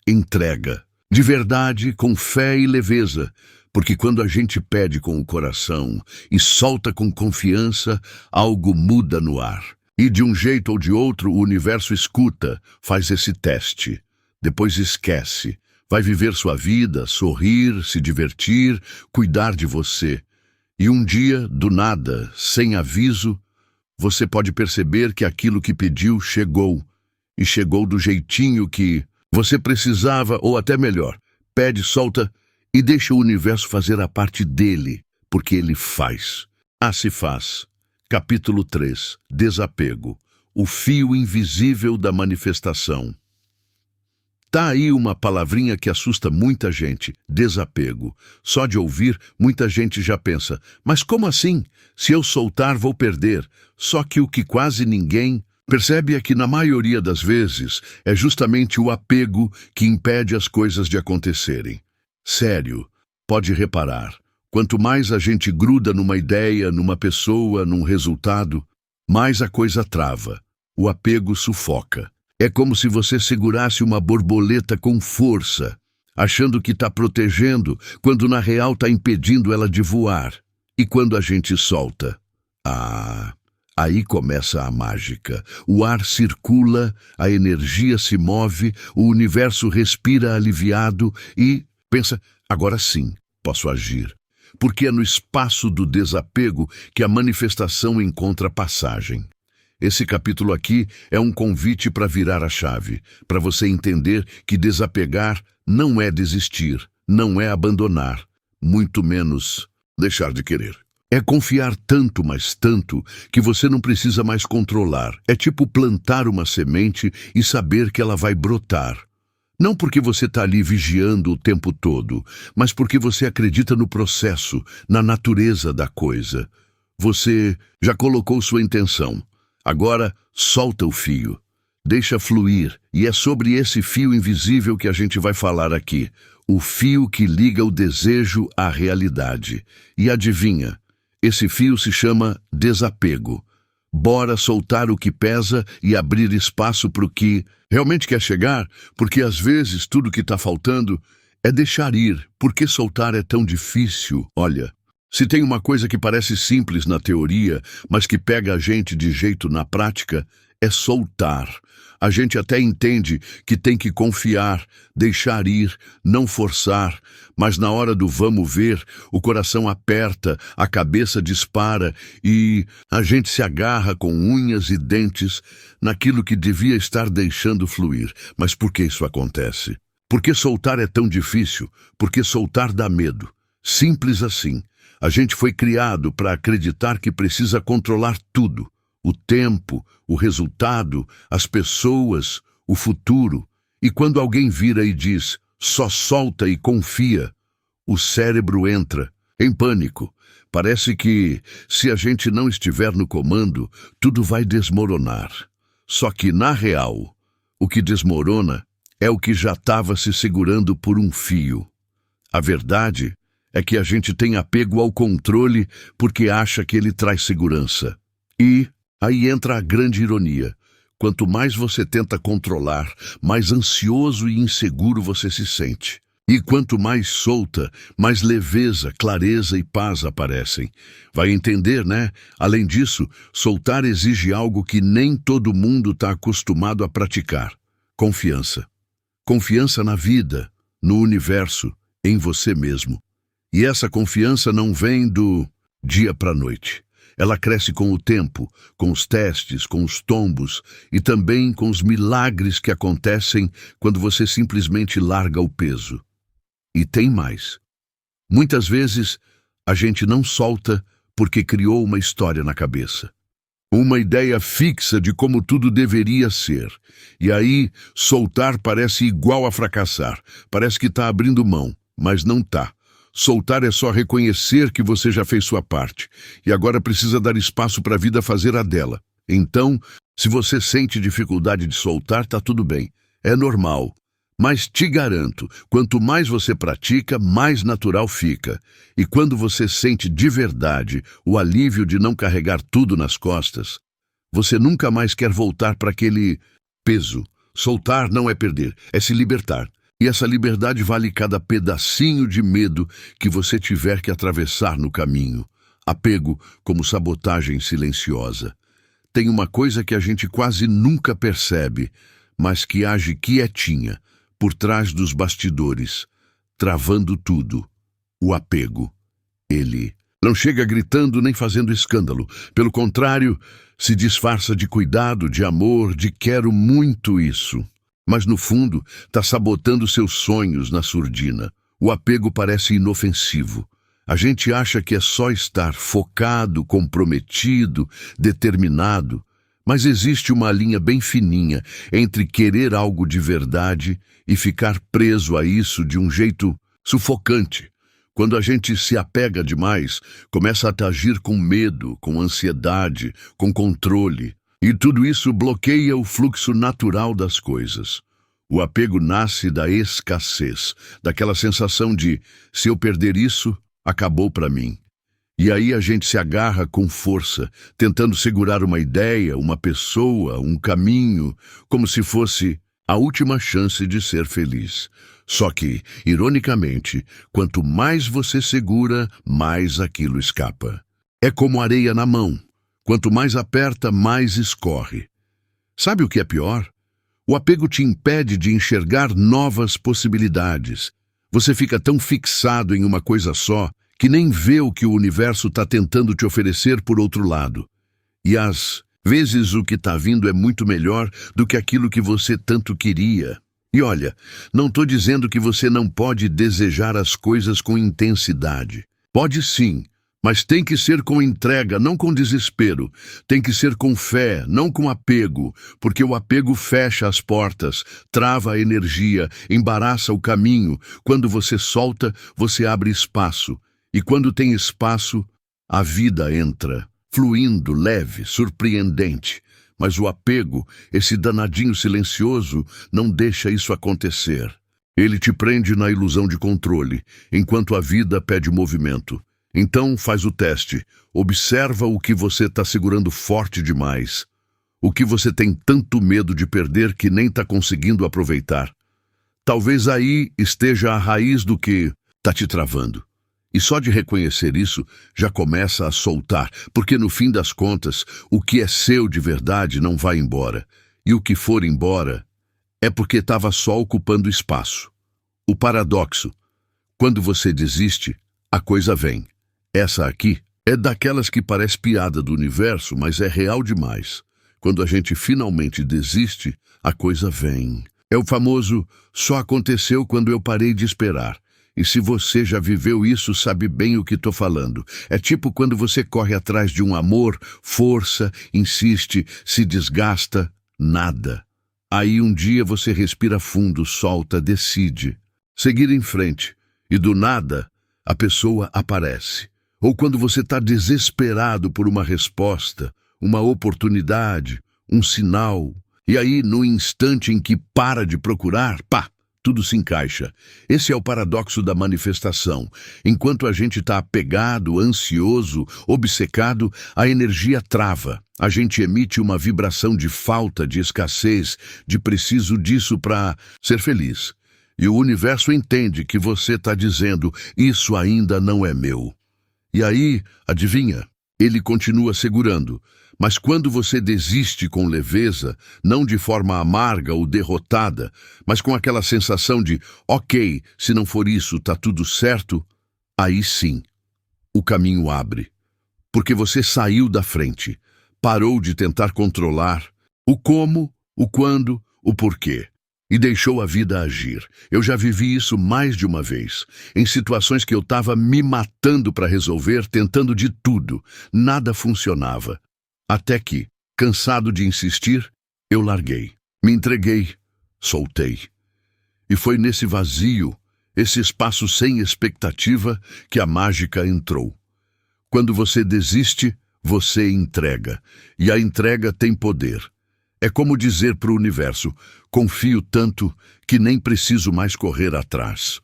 Entrega, de verdade, com fé e leveza, porque quando a gente pede com o coração e solta com confiança, algo muda no ar. E de um jeito ou de outro, o universo escuta, faz esse teste. Depois esquece. Vai viver sua vida, sorrir, se divertir, cuidar de você. E um dia, do nada, sem aviso, você pode perceber que aquilo que pediu chegou. E chegou do jeitinho que você precisava, ou até melhor. Pede, solta e deixa o universo fazer a parte dele, porque ele faz. Se faz. Capítulo 3. Desapego. O fio invisível da manifestação. Tá aí uma palavrinha que assusta muita gente: desapego. Só de ouvir, muita gente já pensa: mas como assim? Se eu soltar, vou perder. Só que o que quase ninguém percebe é que, na maioria das vezes, é justamente o apego que impede as coisas de acontecerem. Sério, pode reparar, quanto mais a gente gruda numa ideia, numa pessoa, num resultado, mais a coisa trava. O apego sufoca. É como se você segurasse uma borboleta com força, achando que está protegendo, quando na real está impedindo ela de voar. E quando a gente solta? Aí começa a mágica. O ar circula, a energia se move, o universo respira aliviado e pensa: agora sim, posso agir. Porque é no espaço do desapego que a manifestação encontra passagem. Esse capítulo aqui é um convite para virar a chave, para você entender que desapegar não é desistir, não é abandonar, muito menos deixar de querer. É confiar tanto, mas tanto, que você não precisa mais controlar. É tipo plantar uma semente e saber que ela vai brotar. Não porque você está ali vigiando o tempo todo, mas porque você acredita no processo, na natureza da coisa. Você já colocou sua intenção. Agora, solta o fio. Deixa fluir. E é sobre esse fio invisível que a gente vai falar aqui. O fio que liga o desejo à realidade. E adivinha? Esse fio se chama desapego. Bora soltar o que pesa e abrir espaço para o que realmente quer chegar, porque às vezes tudo que está faltando é deixar ir. Por que soltar é tão difícil? Olha, se tem uma coisa que parece simples na teoria, mas que pega a gente de jeito na prática, é soltar. A gente até entende que tem que confiar, deixar ir, não forçar, mas na hora do vamos ver, o coração aperta, a cabeça dispara e a gente se agarra com unhas e dentes naquilo que devia estar deixando fluir. Mas por que isso acontece? Por que soltar é tão difícil? Porque soltar dá medo. Simples assim. A gente foi criado para acreditar que precisa controlar tudo. O tempo, o resultado, as pessoas, o futuro. E quando alguém vira e diz, só solta e confia, o cérebro entra em pânico. Parece que, se a gente não estiver no comando, tudo vai desmoronar. Só que, na real, o que desmorona é o que já estava se segurando por um fio. A verdade é que a gente tem apego ao controle porque acha que ele traz segurança. E aí entra a grande ironia. Quanto mais você tenta controlar, mais ansioso e inseguro você se sente. E quanto mais solta, mais leveza, clareza e paz aparecem. Vai entender, né? Além disso, soltar exige algo que nem todo mundo está acostumado a praticar. Confiança. Confiança na vida, no universo, em você mesmo. E essa confiança não vem do dia para a noite. Ela cresce com o tempo, com os testes, com os tombos e também com os milagres que acontecem quando você simplesmente larga o peso. E tem mais. Muitas vezes, a gente não solta porque criou uma história na cabeça. Uma ideia fixa de como tudo deveria ser. E aí, soltar parece igual a fracassar. Parece que está abrindo mão, mas não está. Soltar é só reconhecer que você já fez sua parte e agora precisa dar espaço para a vida fazer a dela. Então, se você sente dificuldade de soltar, tá tudo bem. É normal. Mas te garanto, quanto mais você pratica, mais natural fica. E quando você sente de verdade o alívio de não carregar tudo nas costas, você nunca mais quer voltar para aquele peso. Soltar não é perder, é se libertar. E essa liberdade vale cada pedacinho de medo que você tiver que atravessar no caminho. Apego como sabotagem silenciosa. Tem uma coisa que a gente quase nunca percebe, mas que age quietinha, por trás dos bastidores, travando tudo. O apego. Ele não chega gritando nem fazendo escândalo. Pelo contrário, se disfarça de cuidado, de amor, de quero muito isso. Mas no fundo, está sabotando seus sonhos na surdina. O apego parece inofensivo. A gente acha que é só estar focado, comprometido, determinado. Mas existe uma linha bem fininha entre querer algo de verdade e ficar preso a isso de um jeito sufocante. Quando a gente se apega demais, começa a agir com medo, com ansiedade, com controle. E tudo isso bloqueia o fluxo natural das coisas. O apego nasce da escassez, daquela sensação de, se eu perder isso, acabou para mim. E aí a gente se agarra com força, tentando segurar uma ideia, uma pessoa, um caminho, como se fosse a última chance de ser feliz. Só que, ironicamente, quanto mais você segura, mais aquilo escapa. É como areia na mão. Quanto mais aperta, mais escorre. Sabe o que é pior? O apego te impede de enxergar novas possibilidades. Você fica tão fixado em uma coisa só que nem vê o que o universo está tentando te oferecer por outro lado. E às vezes o que está vindo é muito melhor do que aquilo que você tanto queria. E olha, não estou dizendo que você não pode desejar as coisas com intensidade. Pode sim, Mas tem que ser com entrega, não com desespero. Tem que ser com fé, não com apego, porque o apego fecha as portas, trava a energia, embaraça o caminho. Quando você solta, você abre espaço. E quando tem espaço, a vida entra, fluindo, leve, surpreendente. Mas o apego, esse danadinho silencioso, não deixa isso acontecer. Ele te prende na ilusão de controle, enquanto a vida pede movimento. Então faz o teste, observa o que você está segurando forte demais, o que você tem tanto medo de perder que nem está conseguindo aproveitar. Talvez aí esteja a raiz do que está te travando. E só de reconhecer isso, já começa a soltar, porque no fim das contas, o que é seu de verdade não vai embora. E o que for embora é porque estava só ocupando espaço. O paradoxo: quando você desiste, a coisa vem. Essa aqui é daquelas que parece piada do universo, mas é real demais. Quando a gente finalmente desiste, a coisa vem. É o famoso "só aconteceu quando eu parei de esperar". E se você já viveu isso, sabe bem o que estou falando. É tipo quando você corre atrás de um amor, força, insiste, se desgasta, nada. Aí um dia você respira fundo, solta, decide seguir em frente. E do nada, a pessoa aparece. Ou quando você está desesperado por uma resposta, uma oportunidade, um sinal. E aí, no instante em que para de procurar, pá! Tudo se encaixa. Esse é o paradoxo da manifestação. Enquanto a gente está apegado, ansioso, obcecado, a energia trava. A gente emite uma vibração de falta, de escassez, de preciso disso para ser feliz. E o universo entende que você está dizendo, isso ainda não é meu. E aí, adivinha? Ele continua segurando. Mas quando você desiste com leveza, não de forma amarga ou derrotada, mas com aquela sensação de, ok, se não for isso, tá tudo certo, aí sim, o caminho abre. Porque você saiu da frente, parou de tentar controlar o como, o quando, o porquê. E deixou a vida agir. Eu já vivi isso mais de uma vez, em situações que eu estava me matando para resolver, tentando de tudo. Nada funcionava. Até que, cansado de insistir, eu larguei, me entreguei, soltei. E foi nesse vazio, esse espaço sem expectativa, que a mágica entrou. Quando você desiste, você entrega. E a entrega tem poder. É como dizer para o universo, confio tanto que nem preciso mais correr atrás.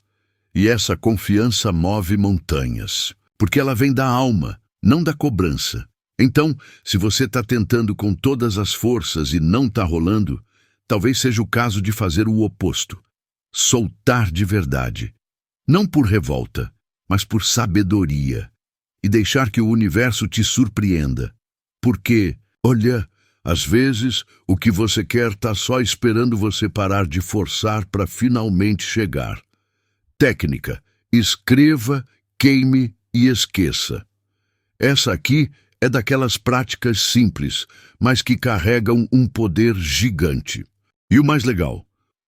E essa confiança move montanhas, porque ela vem da alma, não da cobrança. Então, se você está tentando com todas as forças e não está rolando, talvez seja o caso de fazer o oposto. Soltar de verdade. Não por revolta, mas por sabedoria. E deixar que o universo te surpreenda. Porque, olha, às vezes o que você quer está só esperando você parar de forçar para finalmente chegar. Técnica: escreva, queime e esqueça. Essa aqui é daquelas práticas simples, mas que carregam um poder gigante. E o mais legal,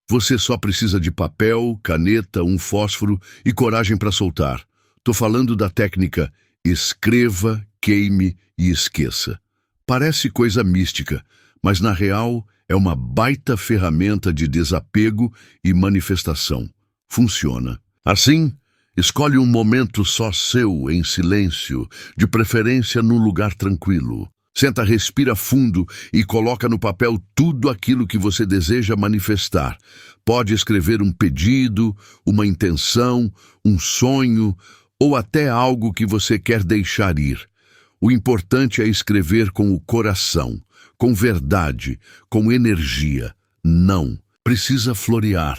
você só precisa de papel, caneta, um fósforo e coragem para soltar. Tô falando da técnica escreva, queime e esqueça. Parece coisa mística, mas na real é uma baita ferramenta de desapego e manifestação. Funciona. Assim, escolhe um momento só seu, em silêncio, de preferência num lugar tranquilo. Senta, respira fundo e coloca no papel tudo aquilo que você deseja manifestar. Pode escrever um pedido, uma intenção, um sonho ou até algo que você quer deixar ir. O importante é escrever com o coração, com verdade, com energia. Não precisa florear.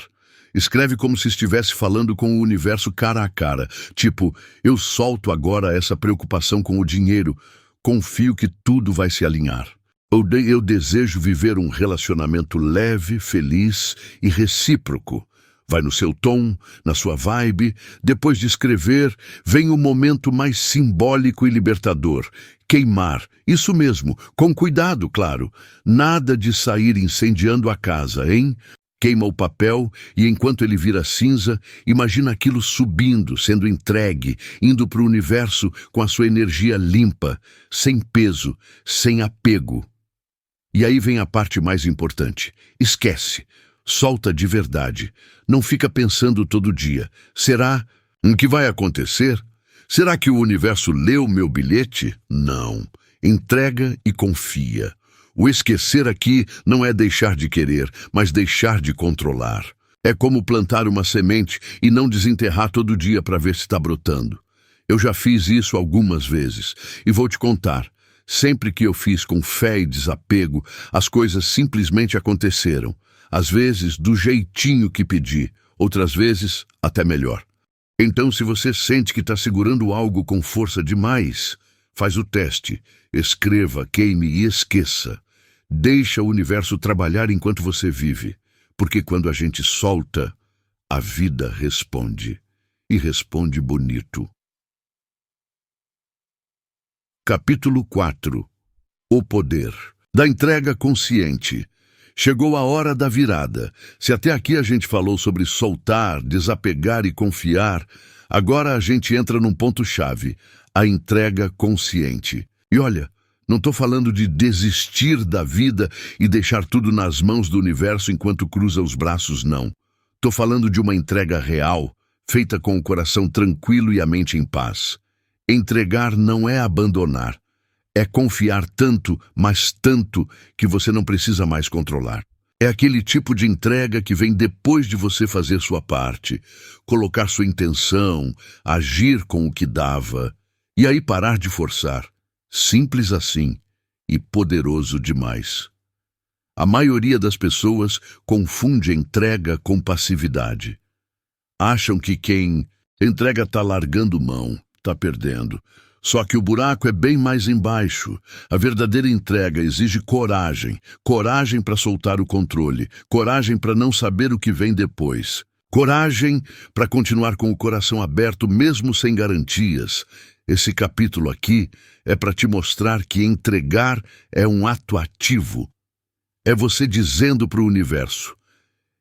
Escreve como se estivesse falando com o universo cara a cara. Tipo, eu solto agora essa preocupação com o dinheiro. Confio que tudo vai se alinhar. Eu desejo viver um relacionamento leve, feliz e recíproco. Vai no seu tom, na sua vibe. Depois de escrever, vem o momento mais simbólico e libertador. Queimar. Isso mesmo, com cuidado, claro. Nada de sair incendiando a casa, hein? queima o papel e, enquanto ele vira cinza, imagina aquilo subindo, sendo entregue, indo para o universo com a sua energia limpa, sem peso, sem apego. E aí vem a parte mais importante. Esquece. Solta de verdade. Não fica pensando todo dia. Será que vai acontecer? Será que o universo leu meu bilhete? Não. Entrega e confia. O esquecer aqui não é deixar de querer, mas deixar de controlar. É como plantar uma semente e não desenterrar todo dia para ver se está brotando. Eu já fiz isso algumas vezes e vou te contar. Sempre que eu fiz com fé e desapego, as coisas simplesmente aconteceram. Às vezes do jeitinho que pedi, outras vezes até melhor. Então, se você sente que está segurando algo com força demais, faz o teste. Escreva, queime e esqueça. Deixa o universo trabalhar enquanto você vive, porque quando a gente solta, a vida responde, e responde bonito. Capítulo 4. O poder da entrega consciente. Chegou a hora da virada. Se até aqui a gente falou sobre soltar, desapegar e confiar, agora a gente entra num ponto-chave, a entrega consciente. E olha, não estou falando de desistir da vida e deixar tudo nas mãos do universo enquanto cruza os braços, não. Estou falando de uma entrega real, feita com o coração tranquilo e a mente em paz. Entregar não é abandonar. É confiar tanto, mas tanto, que você não precisa mais controlar. É aquele tipo de entrega que vem depois de você fazer sua parte, colocar sua intenção, agir com o que dava, e aí parar de forçar. Simples assim e poderoso demais. A maioria das pessoas confunde entrega com passividade. Acham que quem entrega está largando mão, está perdendo. Só que o buraco é bem mais embaixo. A verdadeira entrega exige coragem. Coragem para soltar o controle. Coragem para não saber o que vem depois. Coragem para continuar com o coração aberto mesmo sem garantias. Esse capítulo aqui é para te mostrar que entregar é um ato ativo. É você dizendo para o universo: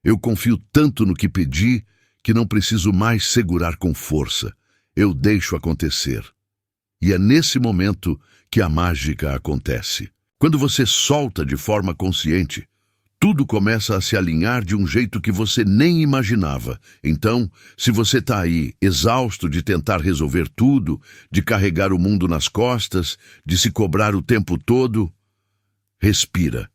eu confio tanto no que pedi que não preciso mais segurar com força. Eu deixo acontecer. E é nesse momento que a mágica acontece. Quando você solta de forma consciente, tudo começa a se alinhar de um jeito que você nem imaginava. Então, se você está aí, exausto de tentar resolver tudo, de carregar o mundo nas costas, de se cobrar o tempo todo, respira.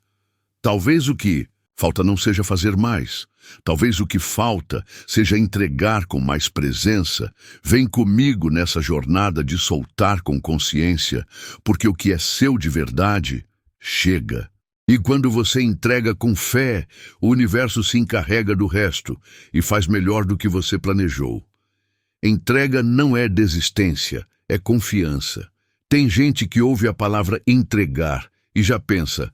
Talvez o que falta não seja fazer mais. Talvez o que falta seja entregar com mais presença. Vem comigo nessa jornada de soltar com consciência, porque o que é seu de verdade, chega. E quando você entrega com fé, o universo se encarrega do resto e faz melhor do que você planejou. Entrega não é desistência, é confiança. Tem gente que ouve a palavra entregar e já pensa: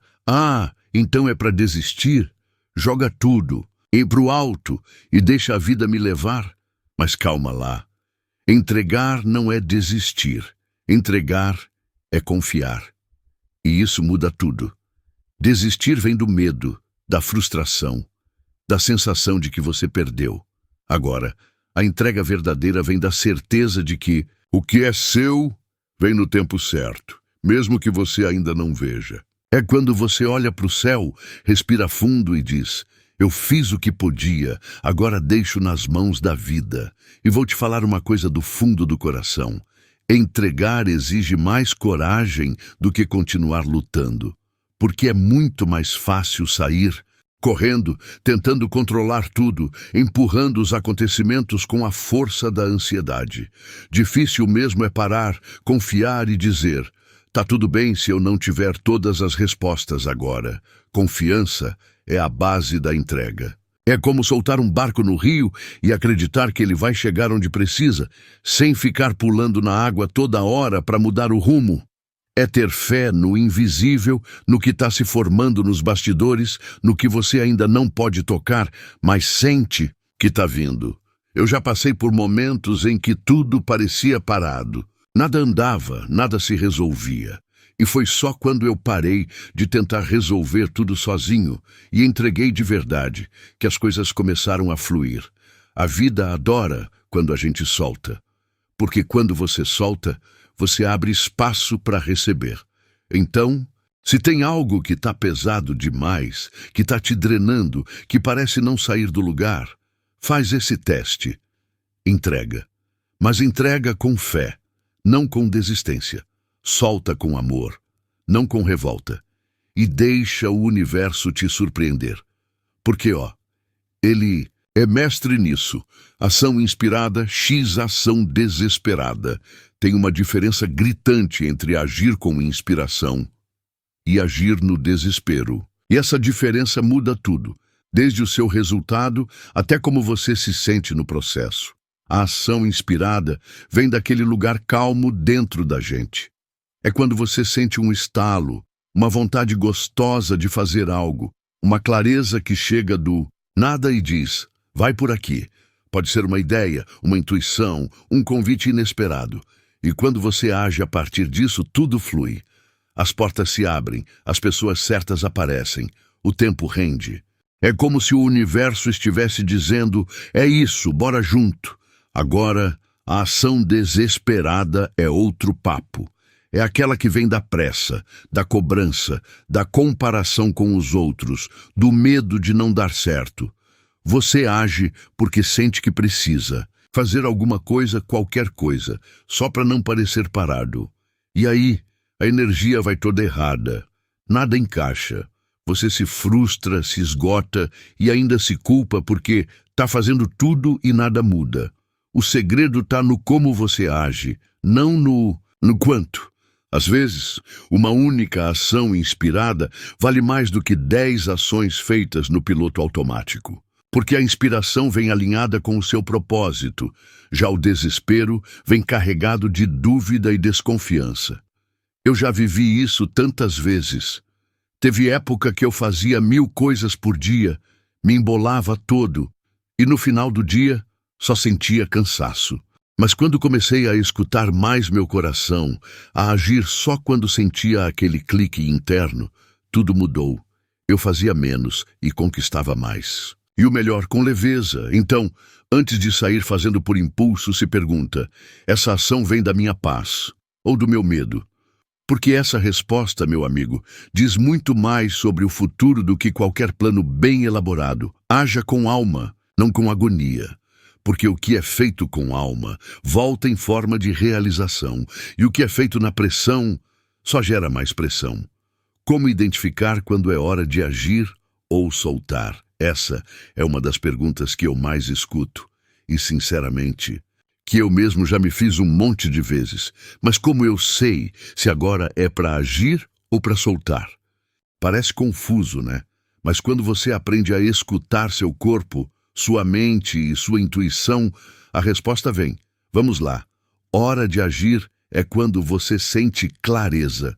então é para desistir? Joga tudo, ir pro alto e deixa a vida me levar. Mas calma lá. Entregar não é desistir. Entregar é confiar. E isso muda tudo. Desistir vem do medo, da frustração, da sensação de que você perdeu. Agora, a entrega verdadeira vem da certeza de que o que é seu vem no tempo certo, mesmo que você ainda não veja. É quando você olha para o céu, respira fundo e diz: eu fiz o que podia, agora deixo nas mãos da vida. E vou te falar uma coisa do fundo do coração. Entregar exige mais coragem do que continuar lutando. Porque é muito mais fácil sair, correndo, tentando controlar tudo, empurrando os acontecimentos com a força da ansiedade. Difícil mesmo é parar, confiar e dizer: tá tudo bem se eu não tiver todas as respostas agora. Confiança é a base da entrega. É como soltar um barco no rio e acreditar que ele vai chegar onde precisa, sem ficar pulando na água toda hora para mudar o rumo. É ter fé no invisível, no que está se formando nos bastidores, no que você ainda não pode tocar, mas sente que está vindo. Eu já passei por momentos em que tudo parecia parado. Nada andava, nada se resolvia. E foi só quando eu parei de tentar resolver tudo sozinho e entreguei de verdade que as coisas começaram a fluir. A vida adora quando a gente solta, porque quando você solta, você abre espaço para receber. Então, se tem algo que está pesado demais, que está te drenando, que parece não sair do lugar, faz esse teste. Entrega. Mas entrega com fé, não com desistência. Solta com amor, não com revolta. E deixa o universo te surpreender. Porque, ele é mestre nisso. Ação inspirada, X ação desesperada. Tem uma diferença gritante entre agir com inspiração e agir no desespero. E essa diferença muda tudo, desde o seu resultado até como você se sente no processo. A ação inspirada vem daquele lugar calmo dentro da gente. É quando você sente um estalo, uma vontade gostosa de fazer algo, uma clareza que chega do nada e diz, vai por aqui. Pode ser uma ideia, uma intuição, um convite inesperado. E quando você age a partir disso, tudo flui. As portas se abrem, as pessoas certas aparecem, o tempo rende. É como se o universo estivesse dizendo, é isso, bora junto. Agora, a ação desesperada é outro papo. É aquela que vem da pressa, da cobrança, da comparação com os outros, do medo de não dar certo. Você age porque sente que precisa fazer alguma coisa, qualquer coisa, só para não parecer parado. E aí, a energia vai toda errada. Nada encaixa. Você se frustra, se esgota e ainda se culpa porque está fazendo tudo e nada muda. O segredo está no como você age, não no quanto. Às vezes, uma única ação inspirada vale mais do que 10 ações feitas no piloto automático. Porque a inspiração vem alinhada com o seu propósito, já o desespero vem carregado de dúvida e desconfiança. Eu já vivi isso tantas vezes. Teve época que eu fazia 1000 coisas por dia, me embolava todo, e no final do dia só sentia cansaço. Mas quando comecei a escutar mais meu coração, a agir só quando sentia aquele clique interno, tudo mudou. Eu fazia menos e conquistava mais. E o melhor, com leveza. Então, antes de sair fazendo por impulso, se pergunta, essa ação vem da minha paz ou do meu medo? Porque essa resposta, meu amigo, diz muito mais sobre o futuro do que qualquer plano bem elaborado. Haja com alma, não com agonia. Porque o que é feito com alma volta em forma de realização, e o que é feito na pressão só gera mais pressão. Como identificar quando é hora de agir ou soltar? Essa é uma das perguntas que eu mais escuto, e sinceramente, que eu mesmo já me fiz um monte de vezes. Mas como eu sei se agora é para agir ou para soltar? Parece confuso, né? Mas quando você aprende a escutar seu corpo, sua mente e sua intuição, a resposta vem. Vamos lá. Hora de agir é quando você sente clareza,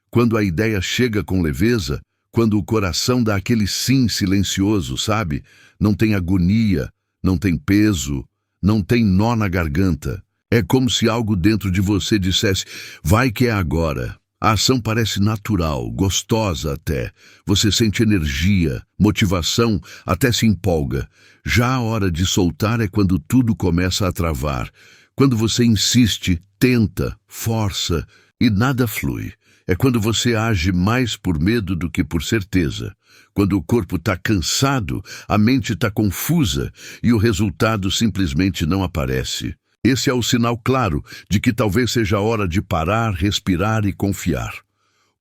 quando a ideia chega com leveza, quando o coração dá aquele sim silencioso, sabe? Não tem agonia, não tem peso, não tem nó na garganta. É como se algo dentro de você dissesse, vai que é agora. A ação parece natural, gostosa até. Você sente energia, motivação, até se empolga. Já a hora de soltar é quando tudo começa a travar. Quando você insiste, tenta, força e nada flui. É quando você age mais por medo do que por certeza. Quando o corpo está cansado, a mente está confusa e o resultado simplesmente não aparece. Esse é o sinal claro de que talvez seja a hora de parar, respirar e confiar.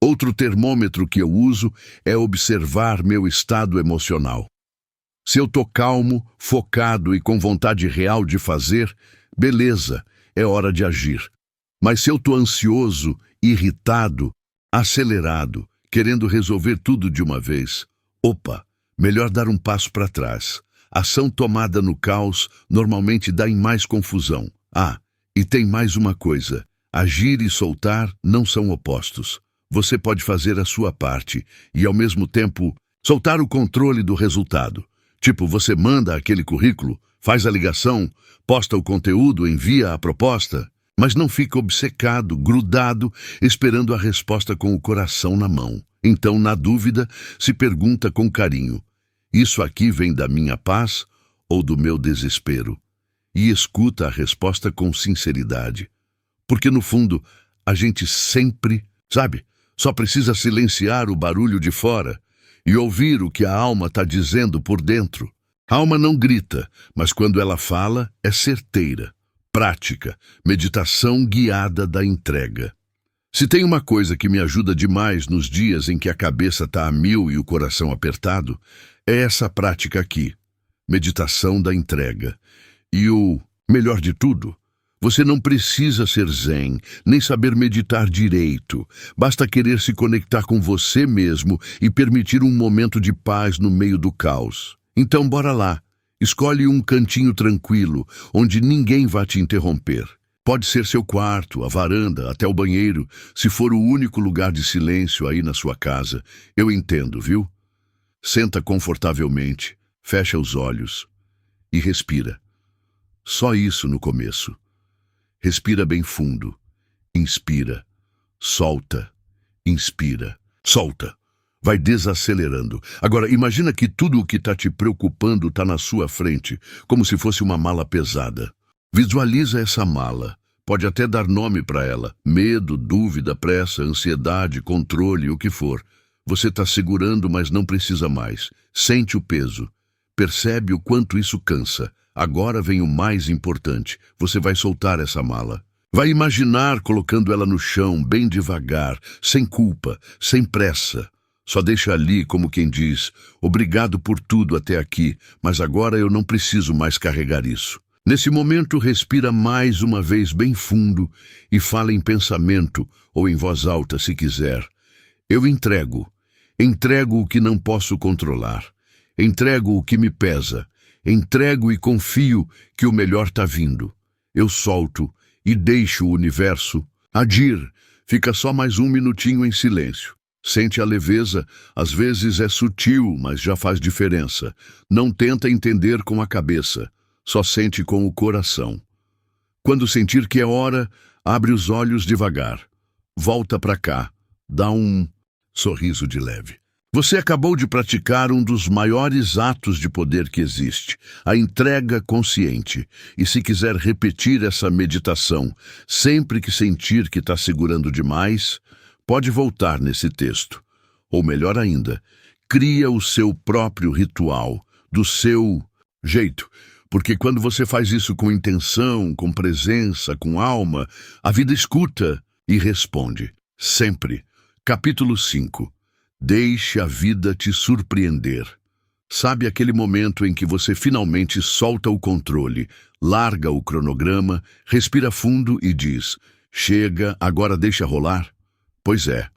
Outro termômetro que eu uso é observar meu estado emocional. Se eu estou calmo, focado e com vontade real de fazer, beleza, é hora de agir. Mas se eu estou ansioso, irritado, acelerado, querendo resolver tudo de uma vez, opa, melhor dar um passo para trás. Ação tomada no caos normalmente dá em mais confusão. E tem mais uma coisa. Agir e soltar não são opostos. Você pode fazer a sua parte e, ao mesmo tempo, soltar o controle do resultado. Tipo, você manda aquele currículo, faz a ligação, posta o conteúdo, envia a proposta. mas não fica obcecado, grudado, esperando a resposta com o coração na mão. Então, na dúvida, se pergunta com carinho: isso aqui vem da minha paz ou do meu desespero? E escuta a resposta com sinceridade. Porque, no fundo, a gente sempre, sabe, só precisa silenciar o barulho de fora e ouvir o que a alma está dizendo por dentro. A alma não grita, mas quando ela fala, é certeira. Prática, meditação guiada da entrega. Se tem uma coisa que me ajuda demais nos dias em que a cabeça está a mil e o coração apertado, é essa prática aqui, meditação da entrega. E o melhor de tudo, você não precisa ser zen, nem saber meditar direito. Basta querer se conectar com você mesmo e permitir um momento de paz no meio do caos. Então bora lá. Escolhe um cantinho tranquilo, onde ninguém vai te interromper. Pode ser seu quarto, a varanda, até o banheiro, se for o único lugar de silêncio aí na sua casa. Eu entendo, viu? Senta confortavelmente, fecha os olhos e respira. Só isso no começo. Respira bem fundo. Inspira. Solta. Inspira. Solta. Vai desacelerando. Agora, imagina que tudo o que está te preocupando está na sua frente, como se fosse uma mala pesada. Visualiza essa mala. Pode até dar nome para ela. Medo, dúvida, pressa, ansiedade, controle, o que for. Você está segurando, mas não precisa mais. Sente o peso. Percebe o quanto isso cansa. Agora vem o mais importante. Você vai soltar essa mala. Vai imaginar colocando ela no chão, bem devagar, sem culpa, sem pressa. Só deixa ali como quem diz: obrigado por tudo até aqui, mas agora eu não preciso mais carregar isso. Nesse momento, respira mais uma vez bem fundo e fala em pensamento ou em voz alta, se quiser. Eu entrego. Entrego o que não posso controlar. Entrego o que me pesa. Entrego e confio que o melhor está vindo. Eu solto e deixo o universo agir. Fica só mais um minutinho em silêncio. Sente a leveza, às vezes é sutil, mas já faz diferença. Não tenta entender com a cabeça, só sente com o coração. Quando sentir que é hora, abre os olhos devagar. Volta para cá, dá um sorriso de leve. Você acabou de praticar um dos maiores atos de poder que existe, a entrega consciente. E se quiser repetir essa meditação, sempre que sentir que está segurando demais, pode voltar nesse texto. Ou melhor ainda, cria o seu próprio ritual, do seu jeito. Porque quando você faz isso com intenção, com presença, com alma, a vida escuta e responde. Sempre. Capítulo 5. Deixe a vida te surpreender. Sabe aquele momento em que você finalmente solta o controle, larga o cronograma, respira fundo e diz: chega, agora deixa rolar? Pois é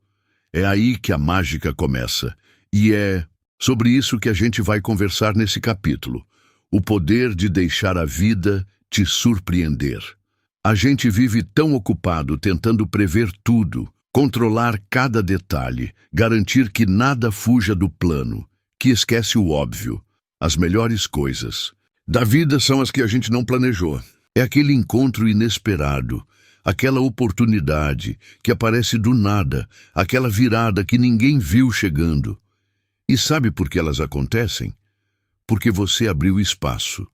aí que a mágica começa. E é sobre isso que a gente vai conversar nesse capítulo. O poder de deixar a vida te surpreender. A gente vive tão ocupado tentando prever tudo, controlar cada detalhe, garantir que nada fuja do plano, que esquece o óbvio. As melhores coisas da vida são as que a gente não planejou. É aquele encontro inesperado, aquela oportunidade que aparece do nada, aquela virada que ninguém viu chegando. E sabe por que elas acontecem? Porque você abriu espaço,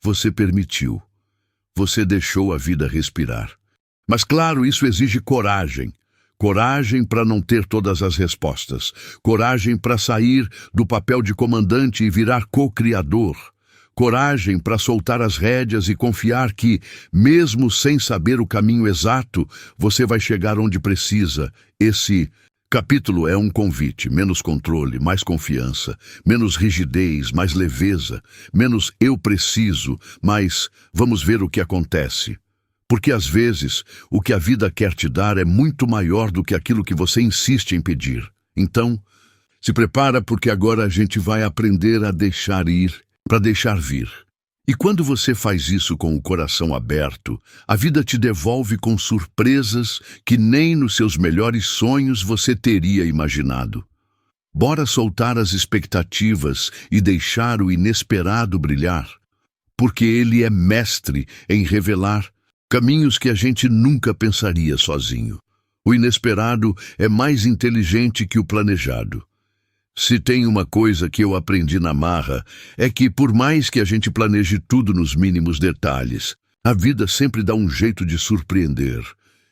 você permitiu, você deixou a vida respirar. Mas claro, isso exige coragem. Coragem para não ter todas as respostas. Coragem para sair do papel de comandante e virar co-criador. Coragem para soltar as rédeas e confiar que, mesmo sem saber o caminho exato, você vai chegar onde precisa. Esse capítulo é um convite: menos controle, mais confiança, menos rigidez, mais leveza, menos eu preciso, mais vamos ver o que acontece. Porque às vezes o que a vida quer te dar é muito maior do que aquilo que você insiste em pedir. Então, se prepara, porque agora a gente vai aprender a deixar ir para deixar vir. E quando você faz isso com o coração aberto, a vida te devolve com surpresas que nem nos seus melhores sonhos você teria imaginado. Bora soltar as expectativas e deixar o inesperado brilhar, porque ele é mestre em revelar caminhos que a gente nunca pensaria sozinho. O inesperado é mais inteligente que o planejado. Se tem uma coisa que eu aprendi na marra, é que por mais que a gente planeje tudo nos mínimos detalhes, a vida sempre dá um jeito de surpreender.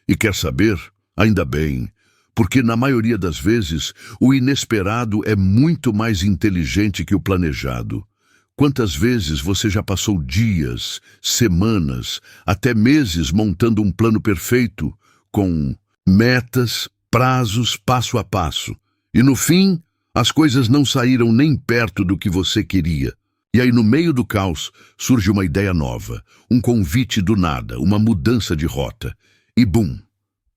E quer saber? Ainda bem, porque na maioria das vezes o inesperado é muito mais inteligente que o planejado. Quantas vezes você já passou dias, semanas, até meses montando um plano perfeito, com metas, prazos, passo a passo, e no fim as coisas não saíram nem perto do que você queria. E aí no meio do caos surge uma ideia nova, um convite do nada, uma mudança de rota. E bum!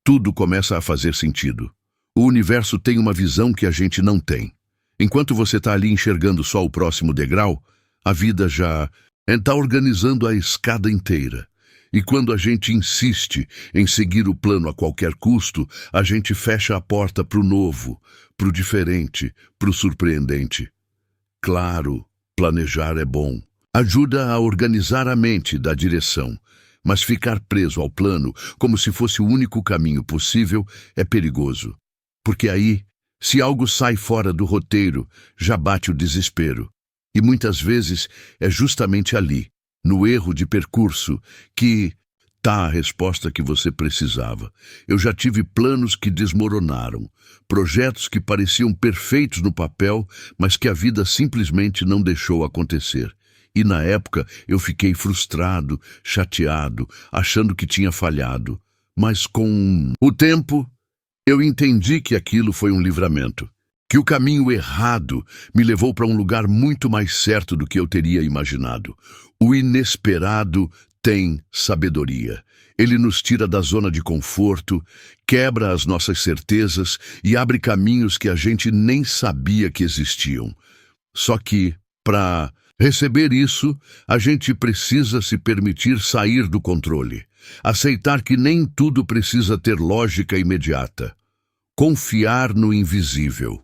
Tudo começa a fazer sentido. O universo tem uma visão que a gente não tem. Enquanto você está ali enxergando só o próximo degrau, a vida já está organizando a escada inteira. E quando a gente insiste em seguir o plano a qualquer custo, a gente fecha a porta para o novo, para o diferente, para o surpreendente. Claro, planejar é bom. Ajuda a organizar a mente da direção. Mas ficar preso ao plano, como se fosse o único caminho possível, é perigoso. Porque aí, se algo sai fora do roteiro, já bate o desespero. E muitas vezes é justamente ali, no erro de percurso, que está a resposta que você precisava. Eu já tive planos que desmoronaram, projetos que pareciam perfeitos no papel, mas que a vida simplesmente não deixou acontecer. E na época eu fiquei frustrado, chateado, achando que tinha falhado. Mas com o tempo, eu entendi que aquilo foi um livramento. Que o caminho errado me levou para um lugar muito mais certo do que eu teria imaginado. O inesperado tem sabedoria. Ele nos tira da zona de conforto, quebra as nossas certezas e abre caminhos que a gente nem sabia que existiam. Só que, para receber isso, a gente precisa se permitir sair do controle. Aceitar que nem tudo precisa ter lógica imediata. Confiar no invisível.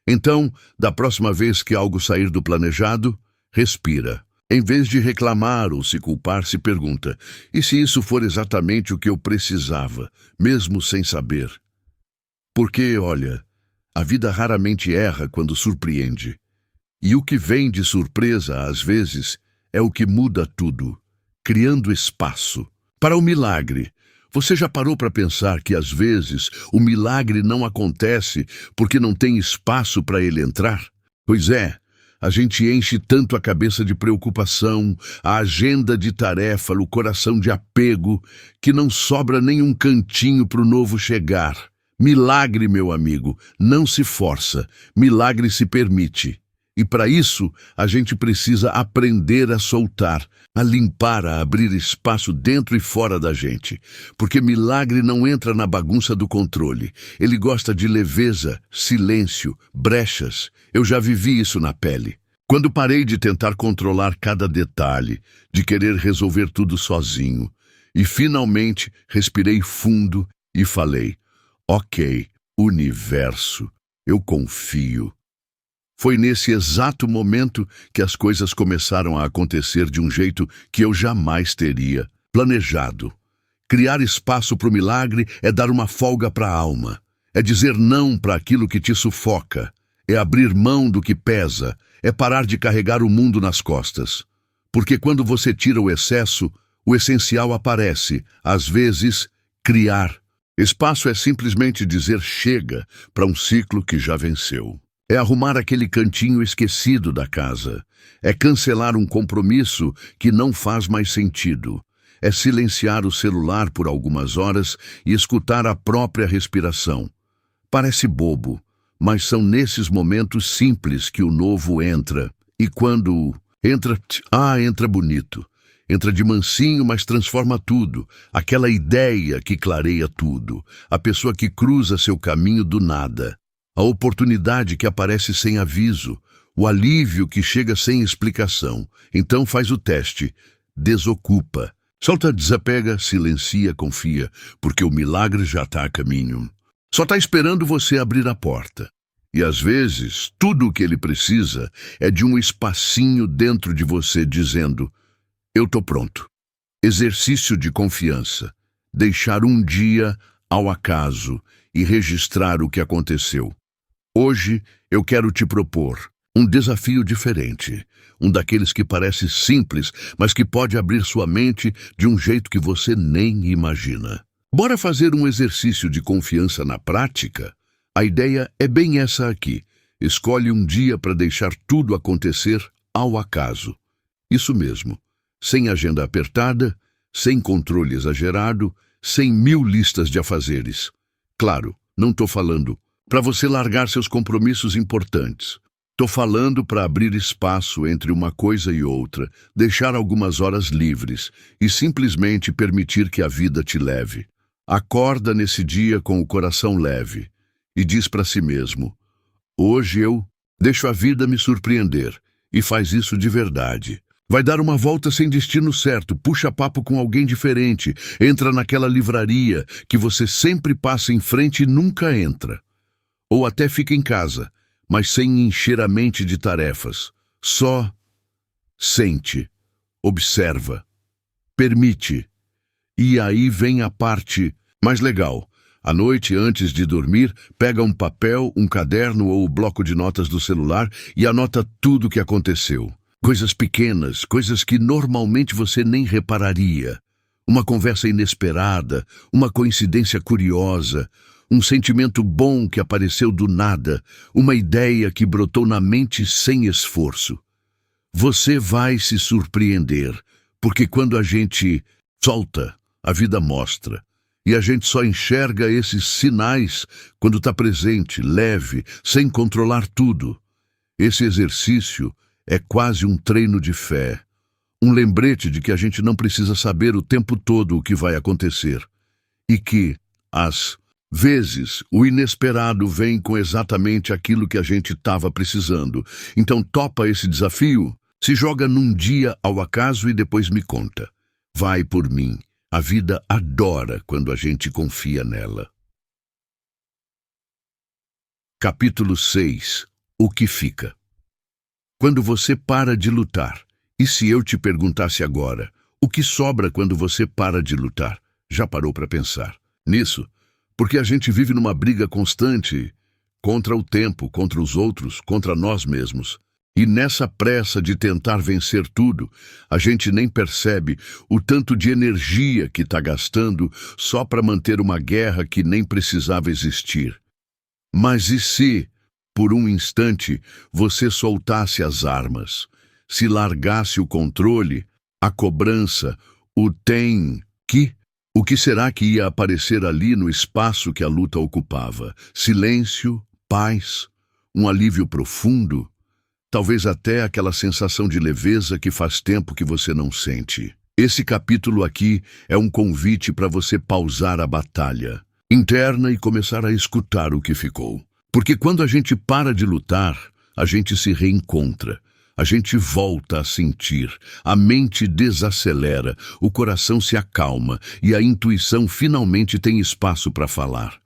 Então, da próxima vez que algo sair do planejado, respira. Em vez de reclamar ou se culpar, se pergunta: e se isso for exatamente o que eu precisava, mesmo sem saber? Porque, olha, a vida raramente erra quando surpreende. E o que vem de surpresa, às vezes, é o que muda tudo, criando espaço para o milagre. Você já parou para pensar que, às vezes, o milagre não acontece porque não tem espaço para ele entrar? Pois é, a gente enche tanto a cabeça de preocupação, a agenda de tarefa, o coração de apego, que não sobra nenhum cantinho para o novo chegar. Milagre, meu amigo, não se força, milagre se permite. E para isso, a gente precisa aprender a soltar, a limpar, a abrir espaço dentro e fora da gente. Porque milagre não entra na bagunça do controle. Ele gosta de leveza, silêncio, brechas. Eu já vivi isso na pele. Quando parei de tentar controlar cada detalhe, de querer resolver tudo sozinho, e finalmente respirei fundo e falei: ok, universo, eu confio. Foi nesse exato momento que as coisas começaram a acontecer de um jeito que eu jamais teria planejado. Criar espaço para o milagre é dar uma folga para a alma. É dizer não para aquilo que te sufoca. É abrir mão do que pesa. É parar de carregar o mundo nas costas. Porque quando você tira o excesso, o essencial aparece. Às vezes, criar. Espaço é simplesmente dizer chega para um ciclo que já venceu. É arrumar aquele cantinho esquecido da casa. É cancelar um compromisso que não faz mais sentido. É silenciar o celular por algumas horas e escutar a própria respiração. Parece bobo, mas são nesses momentos simples que o novo entra. E quando entra, entra bonito. Entra de mansinho, mas transforma tudo. Aquela ideia que clareia tudo. A pessoa que cruza seu caminho do nada. A oportunidade que aparece sem aviso, o alívio que chega sem explicação. Então faz o teste, desocupa. Solta, desapega, silencia, confia, porque o milagre já está a caminho. Só está esperando você abrir a porta. E às vezes, tudo o que ele precisa é de um espacinho dentro de você dizendo: eu tô pronto. Exercício de confiança. Deixar um dia ao acaso e registrar o que aconteceu. Hoje eu quero te propor um desafio diferente, um daqueles que parece simples, mas que pode abrir sua mente de um jeito que você nem imagina. Bora fazer um exercício de confiança na prática? A ideia é bem essa aqui. Escolhe um dia para deixar tudo acontecer ao acaso. Isso mesmo, sem agenda apertada, sem controle exagerado, sem 1000 listas de afazeres. Claro, não estou falando para você largar seus compromissos importantes. Estou falando para abrir espaço entre uma coisa e outra, deixar algumas horas livres e simplesmente permitir que a vida te leve. Acorda nesse dia com o coração leve e diz para si mesmo: hoje eu deixo a vida me surpreender, e faz isso de verdade. Vai dar uma volta sem destino certo, puxa papo com alguém diferente, entra naquela livraria que você sempre passa em frente e nunca entra. Ou até fica em casa, mas sem encher a mente de tarefas. Só sente, observa, permite. E aí vem a parte mais legal. À noite, antes de dormir, pega um papel, um caderno ou o bloco de notas do celular e anota tudo o que aconteceu. Coisas pequenas, coisas que normalmente você nem repararia. Uma conversa inesperada, uma coincidência curiosa, um sentimento bom que apareceu do nada, uma ideia que brotou na mente sem esforço. Você vai se surpreender, porque quando a gente solta, a vida mostra. E a gente só enxerga esses sinais quando está presente, leve, sem controlar tudo. Esse exercício é quase um treino de fé, um lembrete de que a gente não precisa saber o tempo todo o que vai acontecer. E que, às vezes, o inesperado vem com exatamente aquilo que a gente estava precisando. Então topa esse desafio, se joga num dia ao acaso e depois me conta. Vai por mim. A vida adora quando a gente confia nela. Capítulo 6. O que fica? Quando você para de lutar. E se eu te perguntasse agora, o que sobra quando você para de lutar? Já parou para pensar nisso? Porque a gente vive numa briga constante contra o tempo, contra os outros, contra nós mesmos. E nessa pressa de tentar vencer tudo, a gente nem percebe o tanto de energia que está gastando só para manter uma guerra que nem precisava existir. Mas e se, por um instante, você soltasse as armas, se largasse o controle, a cobrança, o tem que? O que será que ia aparecer ali no espaço que a luta ocupava? Silêncio, paz, um alívio profundo? Talvez até aquela sensação de leveza que faz tempo que você não sente. Esse capítulo aqui é um convite para você pausar a batalha interna e começar a escutar o que ficou. Porque quando a gente para de lutar, a gente se reencontra. A gente volta a sentir, a mente desacelera, o coração se acalma e a intuição finalmente tem espaço para falar.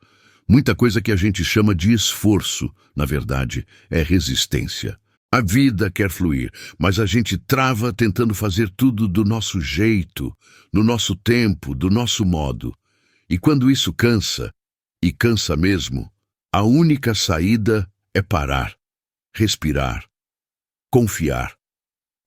Muita coisa que a gente chama de esforço, na verdade, é resistência. A vida quer fluir, mas a gente trava tentando fazer tudo do nosso jeito, no nosso tempo, do nosso modo. E quando isso cansa, e cansa mesmo, a única saída é parar, respirar, confiar.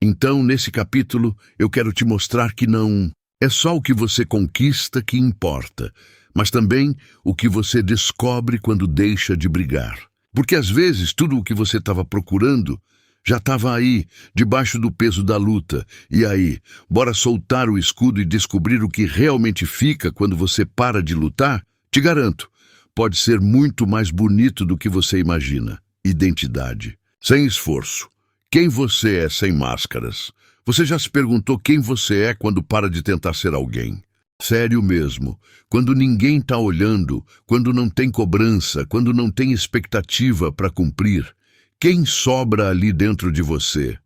Então, nesse capítulo, eu quero te mostrar que não é só o que você conquista que importa, mas também o que você descobre quando deixa de brigar. Porque às vezes tudo o que você estava procurando já estava aí, debaixo do peso da luta. E aí, bora soltar o escudo e descobrir o que realmente fica quando você para de lutar? Te garanto, pode ser muito mais bonito do que você imagina. Identidade. Sem esforço. Quem você é sem máscaras? Você já se perguntou quem você é quando para de tentar ser alguém? Sério mesmo. Quando ninguém está olhando, quando não tem cobrança, quando não tem expectativa para cumprir, quem sobra ali dentro de você?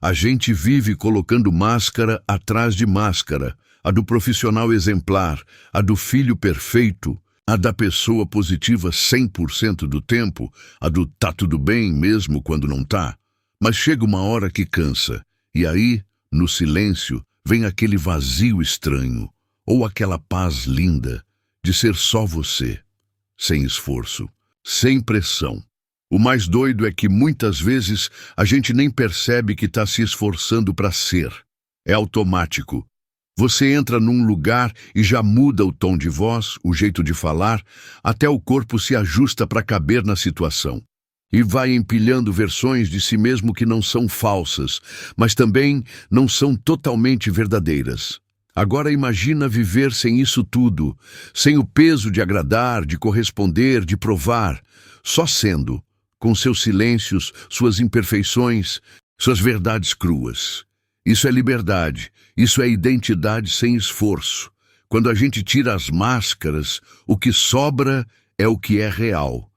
A gente vive colocando máscara atrás de máscara, a do profissional exemplar, a do filho perfeito, a da pessoa positiva 100% do tempo, a do tá tudo bem mesmo quando não tá. Mas chega uma hora que cansa, e aí, no silêncio, vem aquele vazio estranho, ou aquela paz linda de ser só você, sem esforço, sem pressão. O mais doido é que muitas vezes a gente nem percebe que está se esforçando para ser. É automático. Você entra num lugar e já muda o tom de voz, o jeito de falar, até o corpo se ajusta para caber na situação. E vai empilhando versões de si mesmo que não são falsas, mas também não são totalmente verdadeiras. Agora imagina viver sem isso tudo, sem o peso de agradar, de corresponder, de provar, só sendo, com seus silêncios, suas imperfeições, suas verdades cruas. Isso é liberdade, isso é identidade sem esforço. Quando a gente tira as máscaras, o que sobra é o que é real.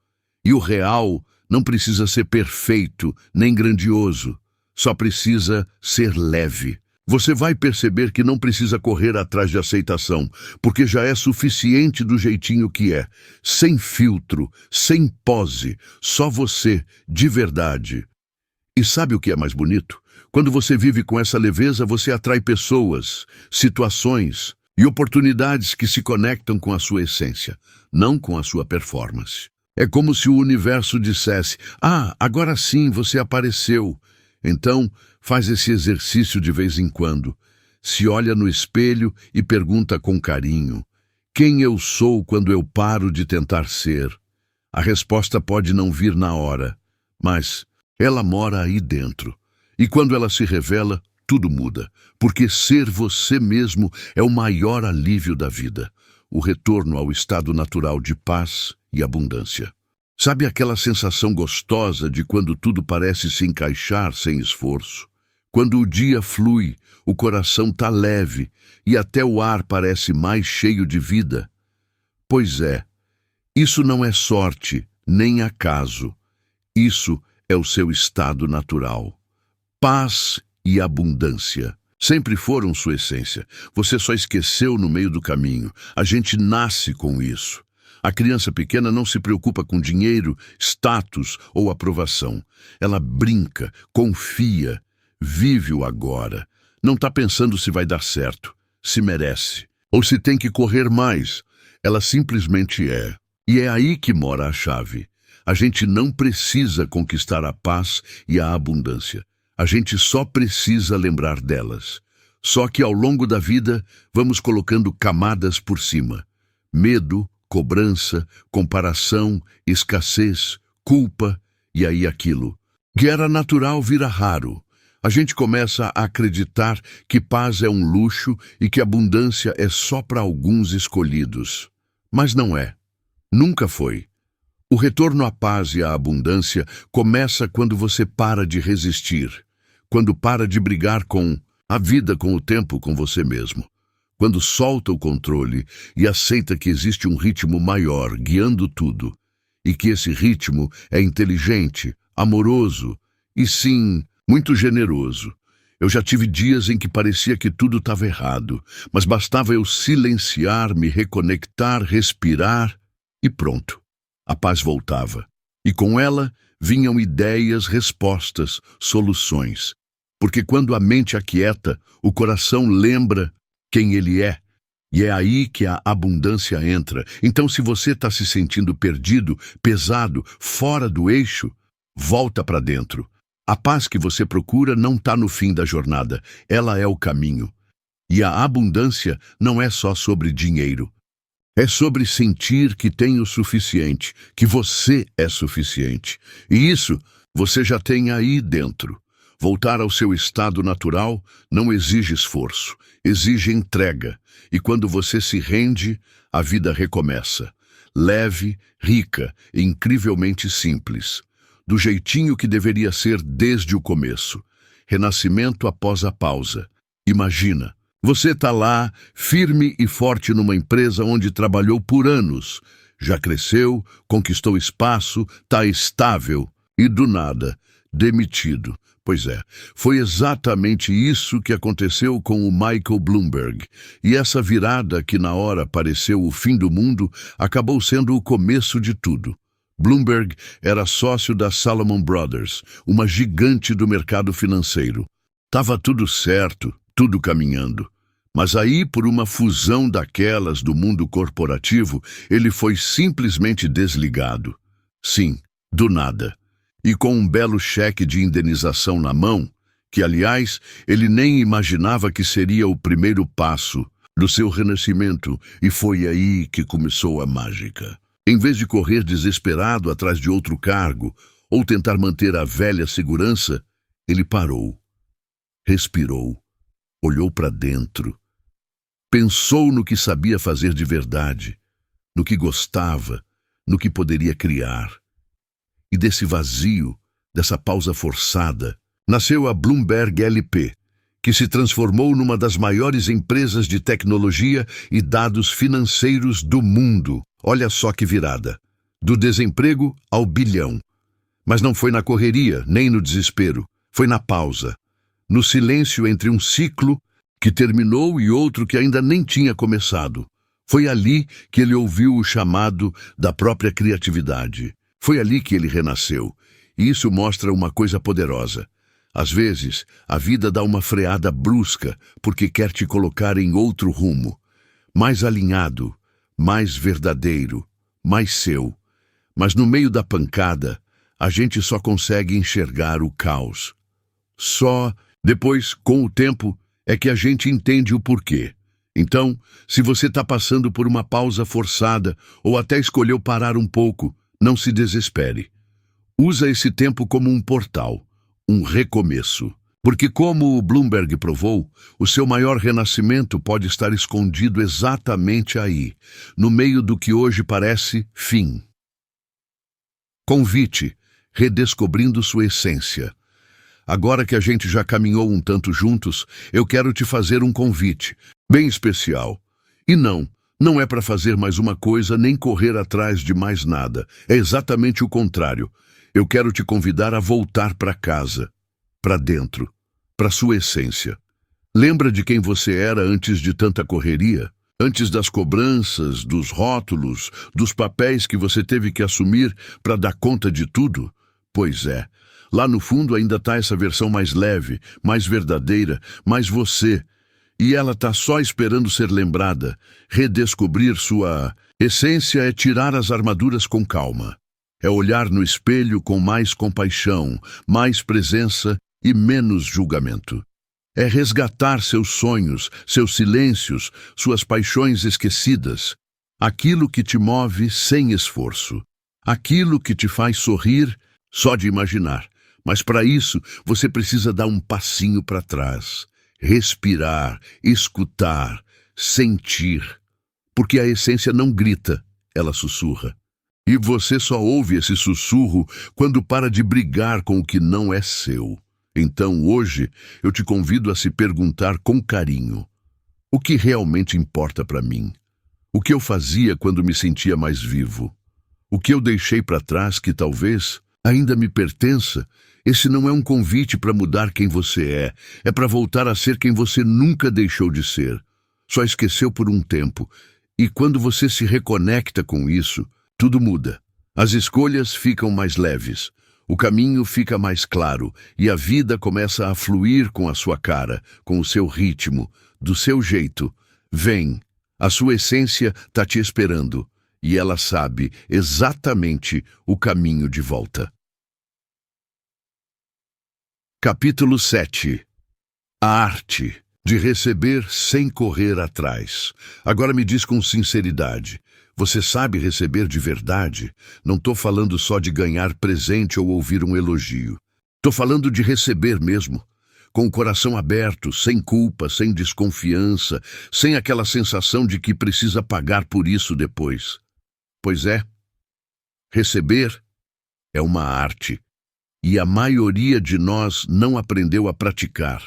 E o real não precisa ser perfeito, nem grandioso, só precisa ser leve. Você vai perceber que não precisa correr atrás de aceitação, porque já é suficiente do jeitinho que é, sem filtro, sem pose, só você, de verdade. E sabe o que é mais bonito? Quando você vive com essa leveza, você atrai pessoas, situações e oportunidades que se conectam com a sua essência, não com a sua performance. É como se o universo dissesse: "Ah, agora sim você apareceu. Então, faz esse exercício de vez em quando. Se olha no espelho e pergunta com carinho: quem eu sou quando eu paro de tentar ser?" A resposta pode não vir na hora, mas ela mora aí dentro. E quando ela se revela, tudo muda, porque ser você mesmo é o maior alívio da vida, o retorno ao estado natural de paz e abundância. Sabe aquela sensação gostosa de quando tudo parece se encaixar sem esforço? Quando o dia flui, o coração tá leve e até o ar parece mais cheio de vida? Pois é, isso não é sorte, nem acaso. Isso é o seu estado natural. Paz e abundância sempre foram sua essência. Você só esqueceu no meio do caminho. A gente nasce com isso. A criança pequena não se preocupa com dinheiro, status ou aprovação. Ela brinca, confia, vive o agora. Não está pensando se vai dar certo, se merece, ou se tem que correr mais. Ela simplesmente é. E é aí que mora a chave. A gente não precisa conquistar a paz e a abundância. A gente só precisa lembrar delas. Só que ao longo da vida, vamos colocando camadas por cima. Medo, cobrança, comparação, escassez, culpa e aí aquilo. Que era natural vira raro. A gente começa a acreditar que paz é um luxo e que abundância é só para alguns escolhidos. Mas não é. Nunca foi. O retorno à paz e à abundância começa quando você para de resistir, quando para de brigar com a vida, com o tempo, com você mesmo. Quando solta o controle e aceita que existe um ritmo maior guiando tudo, e que esse ritmo é inteligente, amoroso e, sim, muito generoso. Eu já tive dias em que parecia que tudo estava errado, mas bastava eu silenciar, me reconectar, respirar e pronto. A paz voltava. E com ela vinham ideias, respostas, soluções. Porque quando a mente aquieta, o coração lembra quem ele é. E é aí que a abundância entra. Então, se você está se sentindo perdido, pesado, fora do eixo, volta para dentro. A paz que você procura não está no fim da jornada. Ela é o caminho. E a abundância não é só sobre dinheiro. É sobre sentir que tem o suficiente, que você é suficiente. E isso você já tem aí dentro. Voltar ao seu estado natural não exige esforço, exige entrega. E quando você se rende, a vida recomeça. Leve, rica e incrivelmente simples. Do jeitinho que deveria ser desde o começo. Renascimento após a pausa. Imagina, você está lá, firme e forte numa empresa onde trabalhou por anos. Já cresceu, conquistou espaço, está estável e do nada, demitido. Pois é, foi exatamente isso que aconteceu com o Michael Bloomberg. E essa virada que na hora pareceu o fim do mundo, acabou sendo o começo de tudo. Bloomberg era sócio da Salomon Brothers, uma gigante do mercado financeiro. Tava tudo certo, tudo caminhando. Mas aí, por uma fusão daquelas do mundo corporativo, ele foi simplesmente desligado. Sim, do nada. E com um belo cheque de indenização na mão, que, aliás, ele nem imaginava que seria o primeiro passo do seu renascimento, e foi aí que começou a mágica. Em vez de correr desesperado atrás de outro cargo, ou tentar manter a velha segurança, ele parou, respirou, olhou para dentro, pensou no que sabia fazer de verdade, no que gostava, no que poderia criar. E desse vazio, dessa pausa forçada, nasceu a Bloomberg LP, que se transformou numa das maiores empresas de tecnologia e dados financeiros do mundo. Olha só que virada. Do desemprego ao bilhão. Mas não foi na correria, nem no desespero. Foi na pausa. No silêncio entre um ciclo que terminou e outro que ainda nem tinha começado. Foi ali que ele ouviu o chamado da própria criatividade. Foi ali que ele renasceu. E isso mostra uma coisa poderosa. Às vezes, a vida dá uma freada brusca porque quer te colocar em outro rumo. Mais alinhado, mais verdadeiro, mais seu. Mas no meio da pancada, a gente só consegue enxergar o caos. Só depois, com o tempo, é que a gente entende o porquê. Então, se você está passando por uma pausa forçada ou até escolheu parar um pouco, não se desespere. Usa esse tempo como um portal, um recomeço. Porque, como o Bloomberg provou, o seu maior renascimento pode estar escondido exatamente aí, no meio do que hoje parece fim. Convite, redescobrindo sua essência. Agora que a gente já caminhou um tanto juntos, eu quero te fazer um convite, bem especial. E não é para fazer mais uma coisa nem correr atrás de mais nada. É exatamente o contrário. Eu quero te convidar a voltar para casa, para dentro, para sua essência. Lembra de quem você era antes de tanta correria? Antes das cobranças, dos rótulos, dos papéis que você teve que assumir para dar conta de tudo? Pois é, lá no fundo ainda está essa versão mais leve, mais verdadeira, mais você. E ela está só esperando ser lembrada. Redescobrir sua essência é tirar as armaduras com calma. É olhar no espelho com mais compaixão, mais presença e menos julgamento. É resgatar seus sonhos, seus silêncios, suas paixões esquecidas. Aquilo que te move sem esforço. Aquilo que te faz sorrir só de imaginar. Mas para isso, você precisa dar um passinho para trás. Respirar, escutar, sentir. Porque a essência não grita, ela sussurra. E você só ouve esse sussurro quando para de brigar com o que não é seu. Então, hoje, eu te convido a se perguntar com carinho: o que realmente importa para mim? O que eu fazia quando me sentia mais vivo? O que eu deixei para trás que talvez ainda me pertença? Esse não é um convite para mudar quem você é para voltar a ser quem você nunca deixou de ser. Só esqueceu por um tempo. E quando você se reconecta com isso, tudo muda. As escolhas ficam mais leves, o caminho fica mais claro e a vida começa a fluir com a sua cara, com o seu ritmo, do seu jeito. Vem, a sua essência está te esperando e ela sabe exatamente o caminho de volta. Capítulo 7. A arte de receber sem correr atrás. Agora me diz com sinceridade. Você sabe receber de verdade? Não estou falando só de ganhar presente ou ouvir um elogio. Estou falando de receber mesmo, com o coração aberto, sem culpa, sem desconfiança, sem aquela sensação de que precisa pagar por isso depois. Pois é, receber é uma arte, e a maioria de nós não aprendeu a praticar.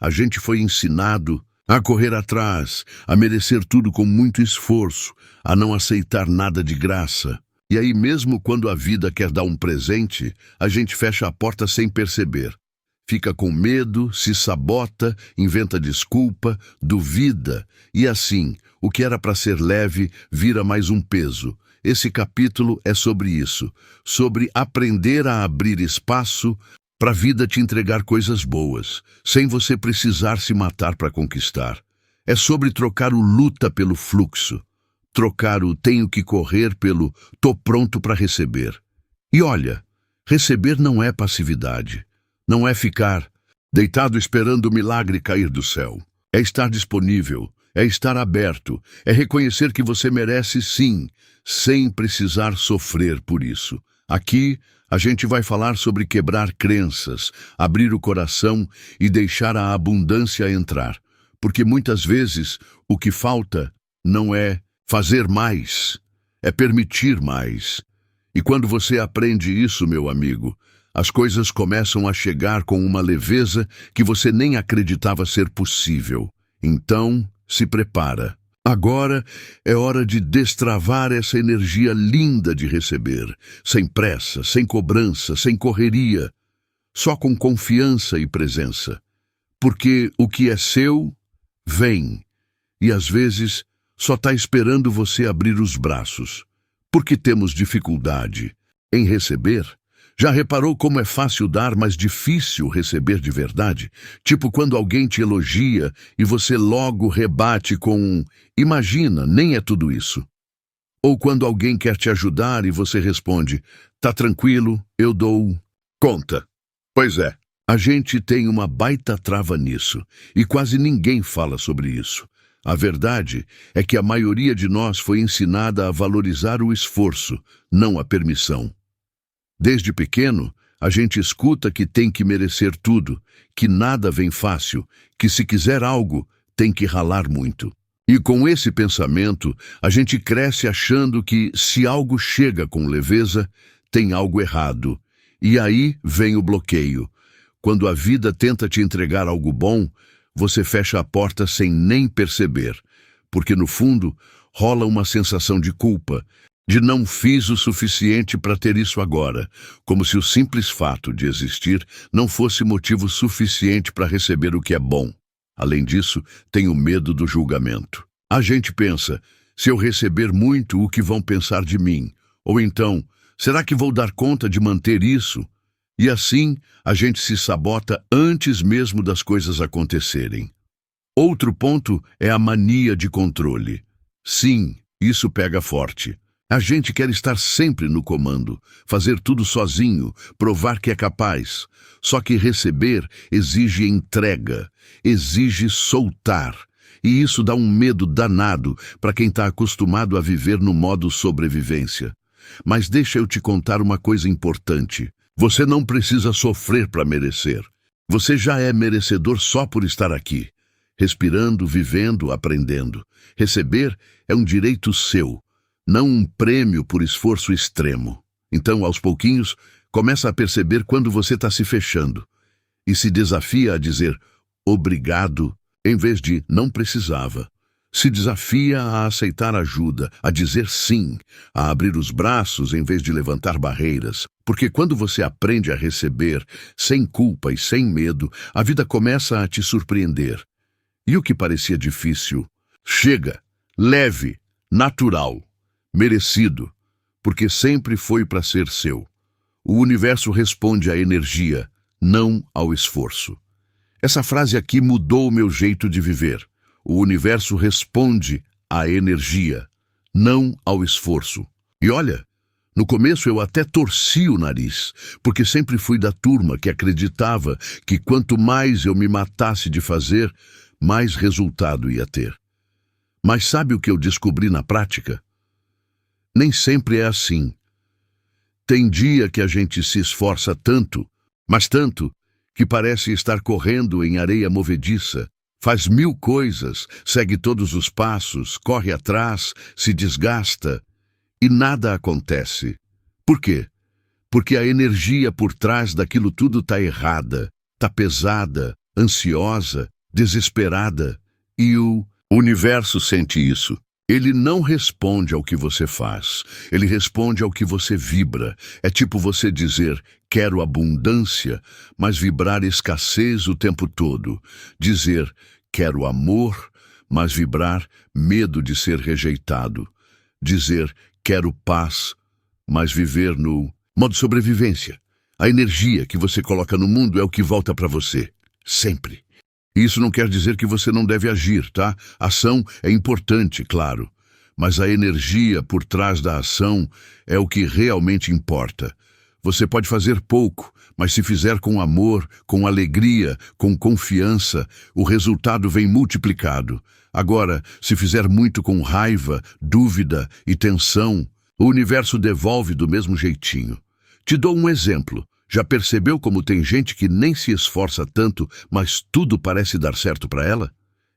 A gente foi ensinado a correr atrás, a merecer tudo com muito esforço, a não aceitar nada de graça. E aí, mesmo quando a vida quer dar um presente, a gente fecha a porta sem perceber. Fica com medo, se sabota, inventa desculpa, duvida. E assim, o que era para ser leve vira mais um peso. Esse capítulo é sobre isso, sobre aprender a abrir espaço para a vida te entregar coisas boas, sem você precisar se matar para conquistar. É sobre trocar o luta pelo fluxo, trocar o tenho que correr pelo tô pronto para receber. E olha, receber não é passividade, não é ficar deitado esperando o milagre cair do céu. É estar disponível, é estar aberto, é reconhecer que você merece sim, sem precisar sofrer por isso. Aqui, a gente vai falar sobre quebrar crenças, abrir o coração e deixar a abundância entrar. Porque muitas vezes o que falta não é fazer mais, é permitir mais. E quando você aprende isso, meu amigo, as coisas começam a chegar com uma leveza que você nem acreditava ser possível. Então, se prepara. Agora é hora de destravar essa energia linda de receber, sem pressa, sem cobrança, sem correria, só com confiança e presença. Porque o que é seu, vem, e às vezes só está esperando você abrir os braços. Porque temos dificuldade em receber? Já reparou como é fácil dar, mas difícil receber de verdade? Tipo quando alguém te elogia e você logo rebate com um imagina, nem é tudo isso. Ou quando alguém quer te ajudar e você responde, tá tranquilo, eu dou conta. Pois é, a gente tem uma baita trava nisso e quase ninguém fala sobre isso. A verdade é que a maioria de nós foi ensinada a valorizar o esforço, não a permissão. Desde pequeno, a gente escuta que tem que merecer tudo, que nada vem fácil, que se quiser algo, tem que ralar muito. E com esse pensamento, a gente cresce achando que se algo chega com leveza, tem algo errado. E aí vem o bloqueio. Quando a vida tenta te entregar algo bom, você fecha a porta sem nem perceber, porque no fundo rola uma sensação de culpa, de não fiz o suficiente para ter isso agora, como se o simples fato de existir não fosse motivo suficiente para receber o que é bom. Além disso, tenho medo do julgamento. A gente pensa, se eu receber muito, o que vão pensar de mim? Ou então, será que vou dar conta de manter isso? E assim, a gente se sabota antes mesmo das coisas acontecerem. Outro ponto é a mania de controle. Sim, isso pega forte. A gente quer estar sempre no comando, fazer tudo sozinho, provar que é capaz. Só que receber exige entrega, exige soltar. E isso dá um medo danado para quem está acostumado a viver no modo sobrevivência. Mas deixa eu te contar uma coisa importante. Você não precisa sofrer para merecer. Você já é merecedor só por estar aqui, respirando, vivendo, aprendendo. Receber é um direito seu, não um prêmio por esforço extremo. Então, aos pouquinhos, começa a perceber quando você está se fechando e se desafia a dizer obrigado em vez de não precisava. Se desafia a aceitar ajuda, a dizer sim, a abrir os braços em vez de levantar barreiras. Porque quando você aprende a receber, sem culpa e sem medo, a vida começa a te surpreender. E o que parecia difícil, chega, leve, natural, merecido, porque sempre foi para ser seu. O universo responde à energia, não ao esforço. Essa frase aqui mudou o meu jeito de viver. O universo responde à energia, não ao esforço. E olha, no começo eu até torci o nariz, porque sempre fui da turma que acreditava que quanto mais eu me matasse de fazer, mais resultado ia ter. Mas sabe o que eu descobri na prática? Nem sempre é assim. Tem dia que a gente se esforça tanto, mas tanto, que parece estar correndo em areia movediça. Faz 1000 coisas, segue todos os passos, corre atrás, se desgasta e nada acontece. Por quê? Porque a energia por trás daquilo tudo está errada, está pesada, ansiosa, desesperada. E o universo sente isso. Ele não responde ao que você faz, ele responde ao que você vibra. É tipo você dizer, quero abundância, mas vibrar escassez o tempo todo. Dizer, quero amor, mas vibrar medo de ser rejeitado. Dizer, quero paz, mas viver no modo sobrevivência. A energia que você coloca no mundo é o que volta para você. Sempre. Isso não quer dizer que você não deve agir, tá? Ação é importante, claro. Mas a energia por trás da ação é o que realmente importa. Você pode fazer pouco, mas se fizer com amor, com alegria, com confiança, o resultado vem multiplicado. Agora, se fizer muito com raiva, dúvida e tensão, o universo devolve do mesmo jeitinho. Te dou um exemplo. Já percebeu como tem gente que nem se esforça tanto, mas tudo parece dar certo para ela?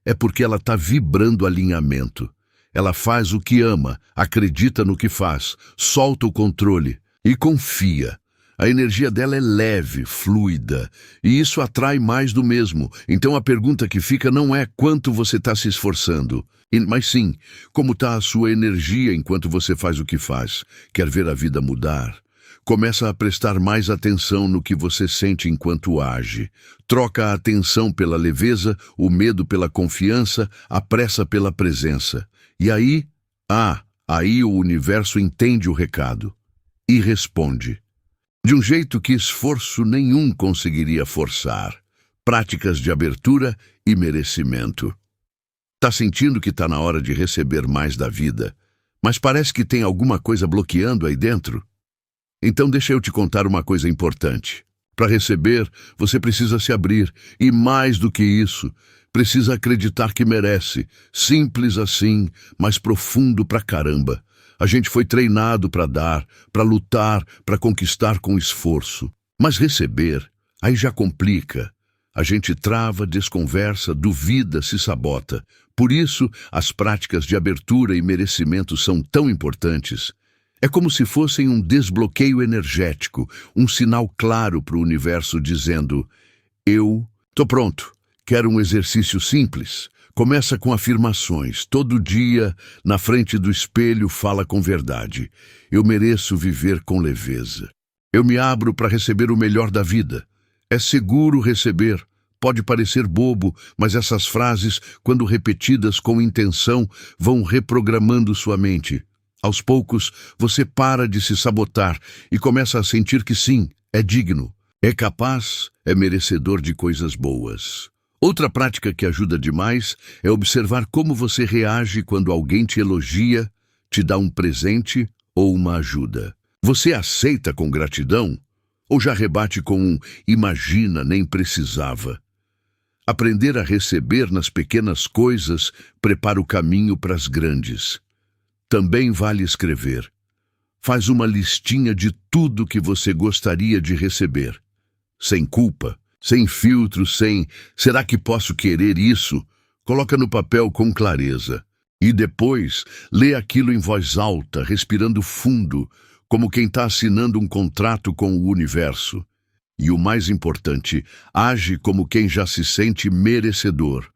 É porque ela está vibrando alinhamento. Ela faz o que ama, acredita no que faz, solta o controle e confia. A energia dela é leve, fluida, e isso atrai mais do mesmo. Então a pergunta que fica não é quanto você está se esforçando, mas sim, como está a sua energia enquanto você faz o que faz. Quer ver a vida mudar? Começa a prestar mais atenção no que você sente enquanto age. Troca a atenção pela leveza, o medo pela confiança, a pressa pela presença. E aí o universo entende o recado e responde. De um jeito que esforço nenhum conseguiria forçar. Práticas de abertura e merecimento. Tá sentindo que tá na hora de receber mais da vida, mas parece que tem alguma coisa bloqueando aí dentro? Então deixa eu te contar uma coisa importante. Para receber, você precisa se abrir, e mais do que isso, precisa acreditar que merece. Simples assim, mas profundo pra caramba. A gente foi treinado para dar, para lutar, para conquistar com esforço. Mas receber, aí já complica. A gente trava, desconversa, duvida, se sabota. Por isso, as práticas de abertura e merecimento são tão importantes. É como se fossem um desbloqueio energético, um sinal claro para o universo dizendo: eu tô pronto, quero um exercício simples. Começa com afirmações. Todo dia, na frente do espelho, fala com verdade. Eu mereço viver com leveza. Eu me abro para receber o melhor da vida. É seguro receber. Pode parecer bobo, mas essas frases, quando repetidas com intenção, vão reprogramando sua mente. Aos poucos, você para de se sabotar e começa a sentir que sim, é digno, é capaz, é merecedor de coisas boas. Outra prática que ajuda demais é observar como você reage quando alguém te elogia, te dá um presente ou uma ajuda. Você aceita com gratidão ou já rebate com um imagina, nem precisava? Aprender a receber nas pequenas coisas prepara o caminho para as grandes. Também vale escrever. Faz uma listinha de tudo que você gostaria de receber. Sem culpa. Sem filtro, sem será que posso querer isso? Coloca no papel com clareza. E depois, lê aquilo em voz alta, respirando fundo, como quem está assinando um contrato com o universo. E o mais importante, age como quem já se sente merecedor.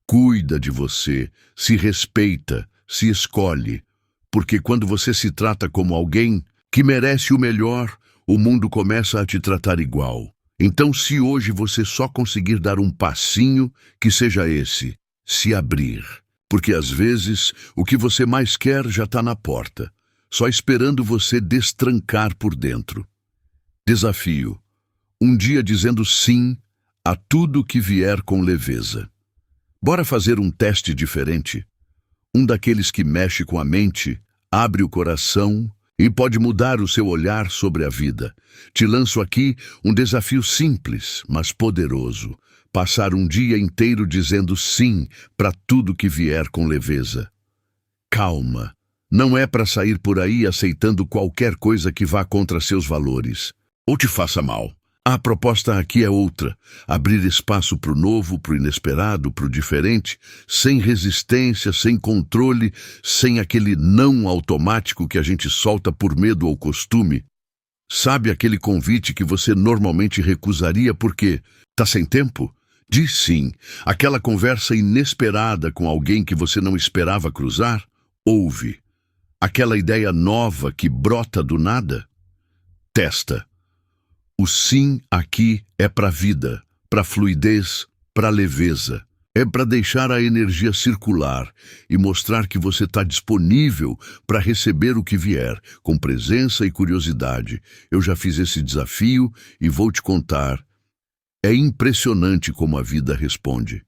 Cuida de você, se respeita, se escolhe. Porque quando você se trata como alguém que merece o melhor, o mundo começa a te tratar igual. Então, se hoje você só conseguir dar um passinho, que seja esse, se abrir. Porque às vezes, o que você mais quer já está na porta, só esperando você destrancar por dentro. Desafio. Um dia dizendo sim a tudo que vier com leveza. Bora fazer um teste diferente? Um daqueles que mexe com a mente, abre o coração e pode mudar o seu olhar sobre a vida. Te lanço aqui um desafio simples, mas poderoso. Passar um dia inteiro dizendo sim para tudo que vier com leveza. Calma. Não é para sair por aí aceitando qualquer coisa que vá contra seus valores ou te faça mal. A proposta aqui é outra. Abrir espaço para o novo, para o inesperado, para o diferente, sem resistência, sem controle, sem aquele não automático que a gente solta por medo ou costume. Sabe aquele convite que você normalmente recusaria porque tá sem tempo? Diz sim. Aquela conversa inesperada com alguém que você não esperava cruzar? Ouve. Aquela ideia nova que brota do nada? Testa. O sim aqui é para a vida, para a fluidez, para a leveza. É para deixar a energia circular e mostrar que você está disponível para receber o que vier, com presença e curiosidade. Eu já fiz esse desafio e vou te contar. É impressionante como a vida responde.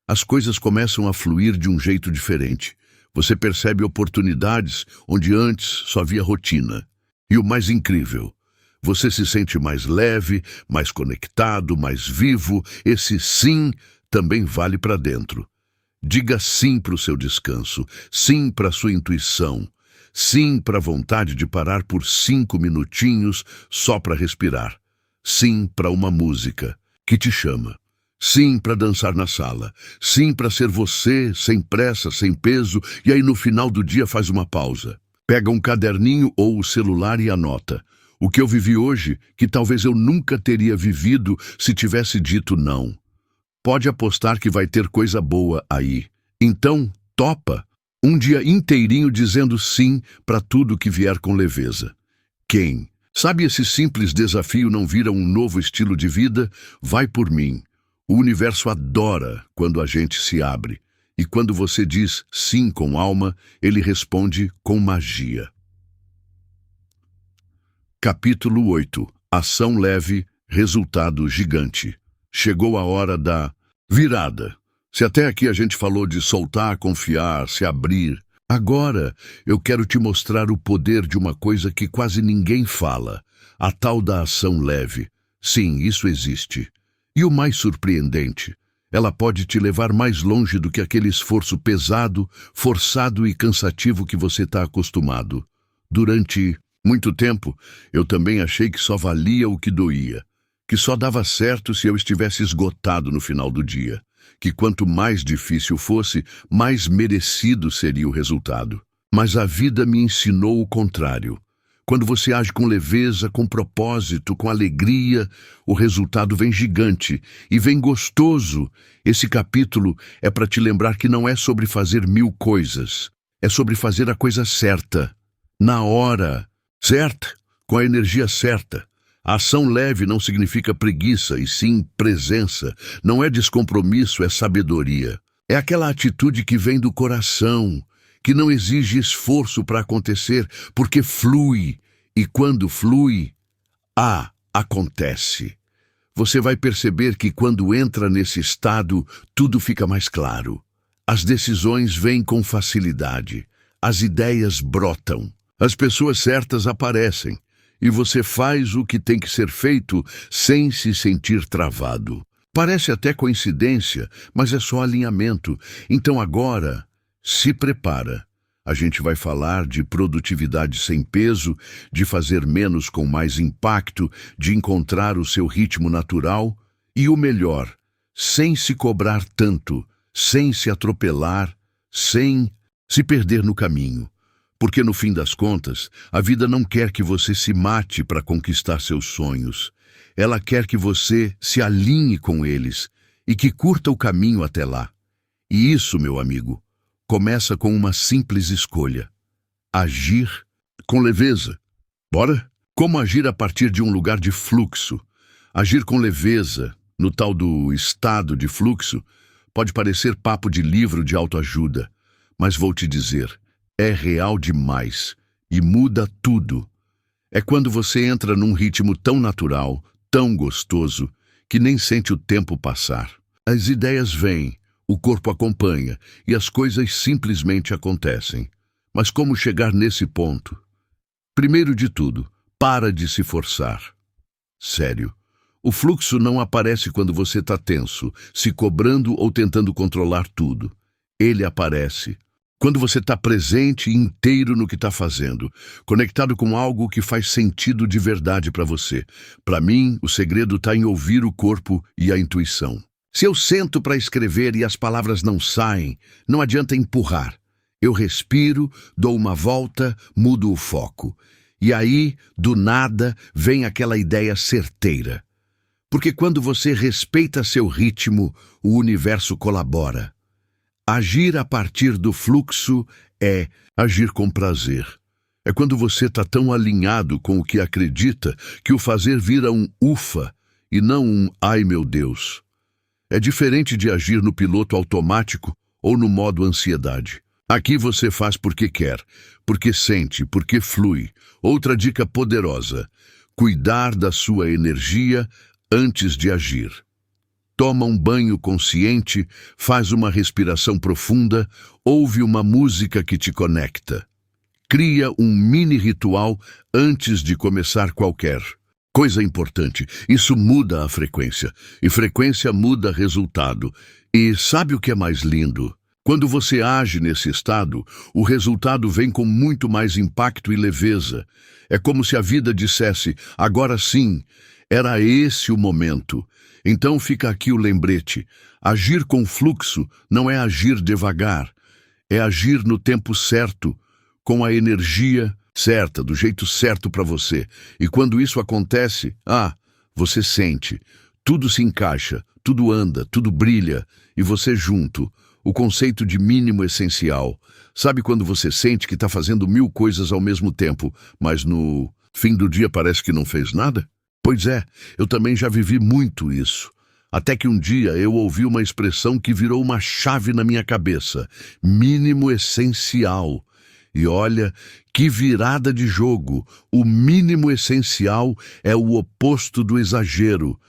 As coisas começam a fluir de um jeito diferente. Você percebe oportunidades onde antes só havia rotina. E o mais incrível, você se sente mais leve, mais conectado, mais vivo. Esse sim também vale para dentro. Diga sim para o seu descanso, sim para a sua intuição, sim para a vontade de parar por 5 minutinhos só para respirar, sim para uma música que te chama, sim para dançar na sala, sim para ser você, sem pressa, sem peso, e aí no final do dia faz uma pausa. Pega um caderninho ou o celular e anota. O que eu vivi hoje, que talvez eu nunca teria vivido se tivesse dito não. Pode apostar que vai ter coisa boa aí. Então, topa. Um dia inteirinho dizendo sim para tudo que vier com leveza. Quem? Sabe, esse simples desafio não vira um novo estilo de vida? Vai por mim. O universo adora quando a gente se abre. E quando você diz sim com alma, ele responde com magia. Capítulo 8. Ação leve, resultado gigante. Chegou a hora da virada. Se até aqui a gente falou de soltar, confiar, se abrir, agora eu quero te mostrar o poder de uma coisa que quase ninguém fala, a tal da ação leve. Sim, isso existe. E o mais surpreendente, ela pode te levar mais longe do que aquele esforço pesado, forçado e cansativo que você está acostumado. Durante muito tempo, eu também achei que só valia o que doía, que só dava certo se eu estivesse esgotado no final do dia, que quanto mais difícil fosse, mais merecido seria o resultado. Mas a vida me ensinou o contrário. Quando você age com leveza, com propósito, com alegria, o resultado vem gigante e vem gostoso. Esse capítulo é para te lembrar que não é sobre fazer 1000 coisas, é sobre fazer a coisa certa, na hora certa, com a energia certa. A ação leve não significa preguiça, e sim presença. Não é descompromisso, é sabedoria. É aquela atitude que vem do coração, que não exige esforço para acontecer, porque flui. E quando flui, acontece. Você vai perceber que quando entra nesse estado, tudo fica mais claro. As decisões vêm com facilidade. As ideias brotam. As pessoas certas aparecem. E você faz o que tem que ser feito sem se sentir travado. Parece até coincidência, mas é só alinhamento. Então agora, se prepara. A gente vai falar de produtividade sem peso, de fazer menos com mais impacto, de encontrar o seu ritmo natural e o melhor, sem se cobrar tanto, sem se atropelar, sem se perder no caminho. Porque no fim das contas, a vida não quer que você se mate para conquistar seus sonhos. Ela quer que você se alinhe com eles e que curta o caminho até lá. E isso, meu amigo, começa com uma simples escolha: agir com leveza. Bora? Como agir a partir de um lugar de fluxo? Agir com leveza, no tal do estado de fluxo, pode parecer papo de livro de autoajuda, mas vou te dizer, é real demais e muda tudo. É quando você entra num ritmo tão natural, tão gostoso, que nem sente o tempo passar. As ideias vêm, o corpo acompanha e as coisas simplesmente acontecem. Mas como chegar nesse ponto? Primeiro de tudo, para de se forçar. Sério, o fluxo não aparece quando você está tenso, se cobrando ou tentando controlar tudo. Ele aparece quando você está presente e inteiro no que está fazendo, conectado com algo que faz sentido de verdade para você. Para mim, o segredo está em ouvir o corpo e a intuição. Se eu sento para escrever e as palavras não saem, não adianta empurrar. Eu respiro, dou uma volta, mudo o foco. E aí, do nada, vem aquela ideia certeira. Porque quando você respeita seu ritmo, o universo colabora. Agir a partir do fluxo é agir com prazer. É quando você está tão alinhado com o que acredita que o fazer vira um ufa e não um ai meu Deus. É diferente de agir no piloto automático ou no modo ansiedade. Aqui você faz porque quer, porque sente, porque flui. Outra dica poderosa: cuidar da sua energia antes de agir. Toma um banho consciente, faz uma respiração profunda, ouve uma música que te conecta. Cria um mini ritual antes de começar qualquer coisa importante. Isso muda a frequência, e frequência muda resultado. E sabe o que é mais lindo? Quando você age nesse estado, o resultado vem com muito mais impacto e leveza. É como se a vida dissesse: agora sim, era esse o momento. Então fica aqui o lembrete: agir com fluxo não é agir devagar, é agir no tempo certo, com a energia certa, do jeito certo para você. E quando isso acontece, você sente, tudo se encaixa, tudo anda, tudo brilha, e você junto. O conceito de mínimo essencial. Sabe quando você sente que está fazendo 1000 coisas ao mesmo tempo, mas no fim do dia parece que não fez nada? Pois é, eu também já vivi muito isso. Até que um dia eu ouvi uma expressão que virou uma chave na minha cabeça: mínimo essencial. E olha, que virada de jogo! O mínimo essencial é o oposto do exagero.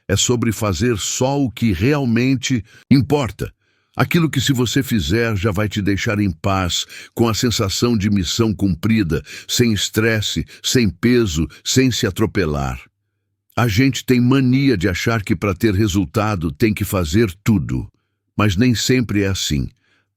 É sobre fazer só o que realmente importa. Aquilo que, se você fizer, já vai te deixar em paz, com a sensação de missão cumprida, sem estresse, sem peso, sem se atropelar. A gente tem mania de achar que para ter resultado tem que fazer tudo, mas nem sempre é assim.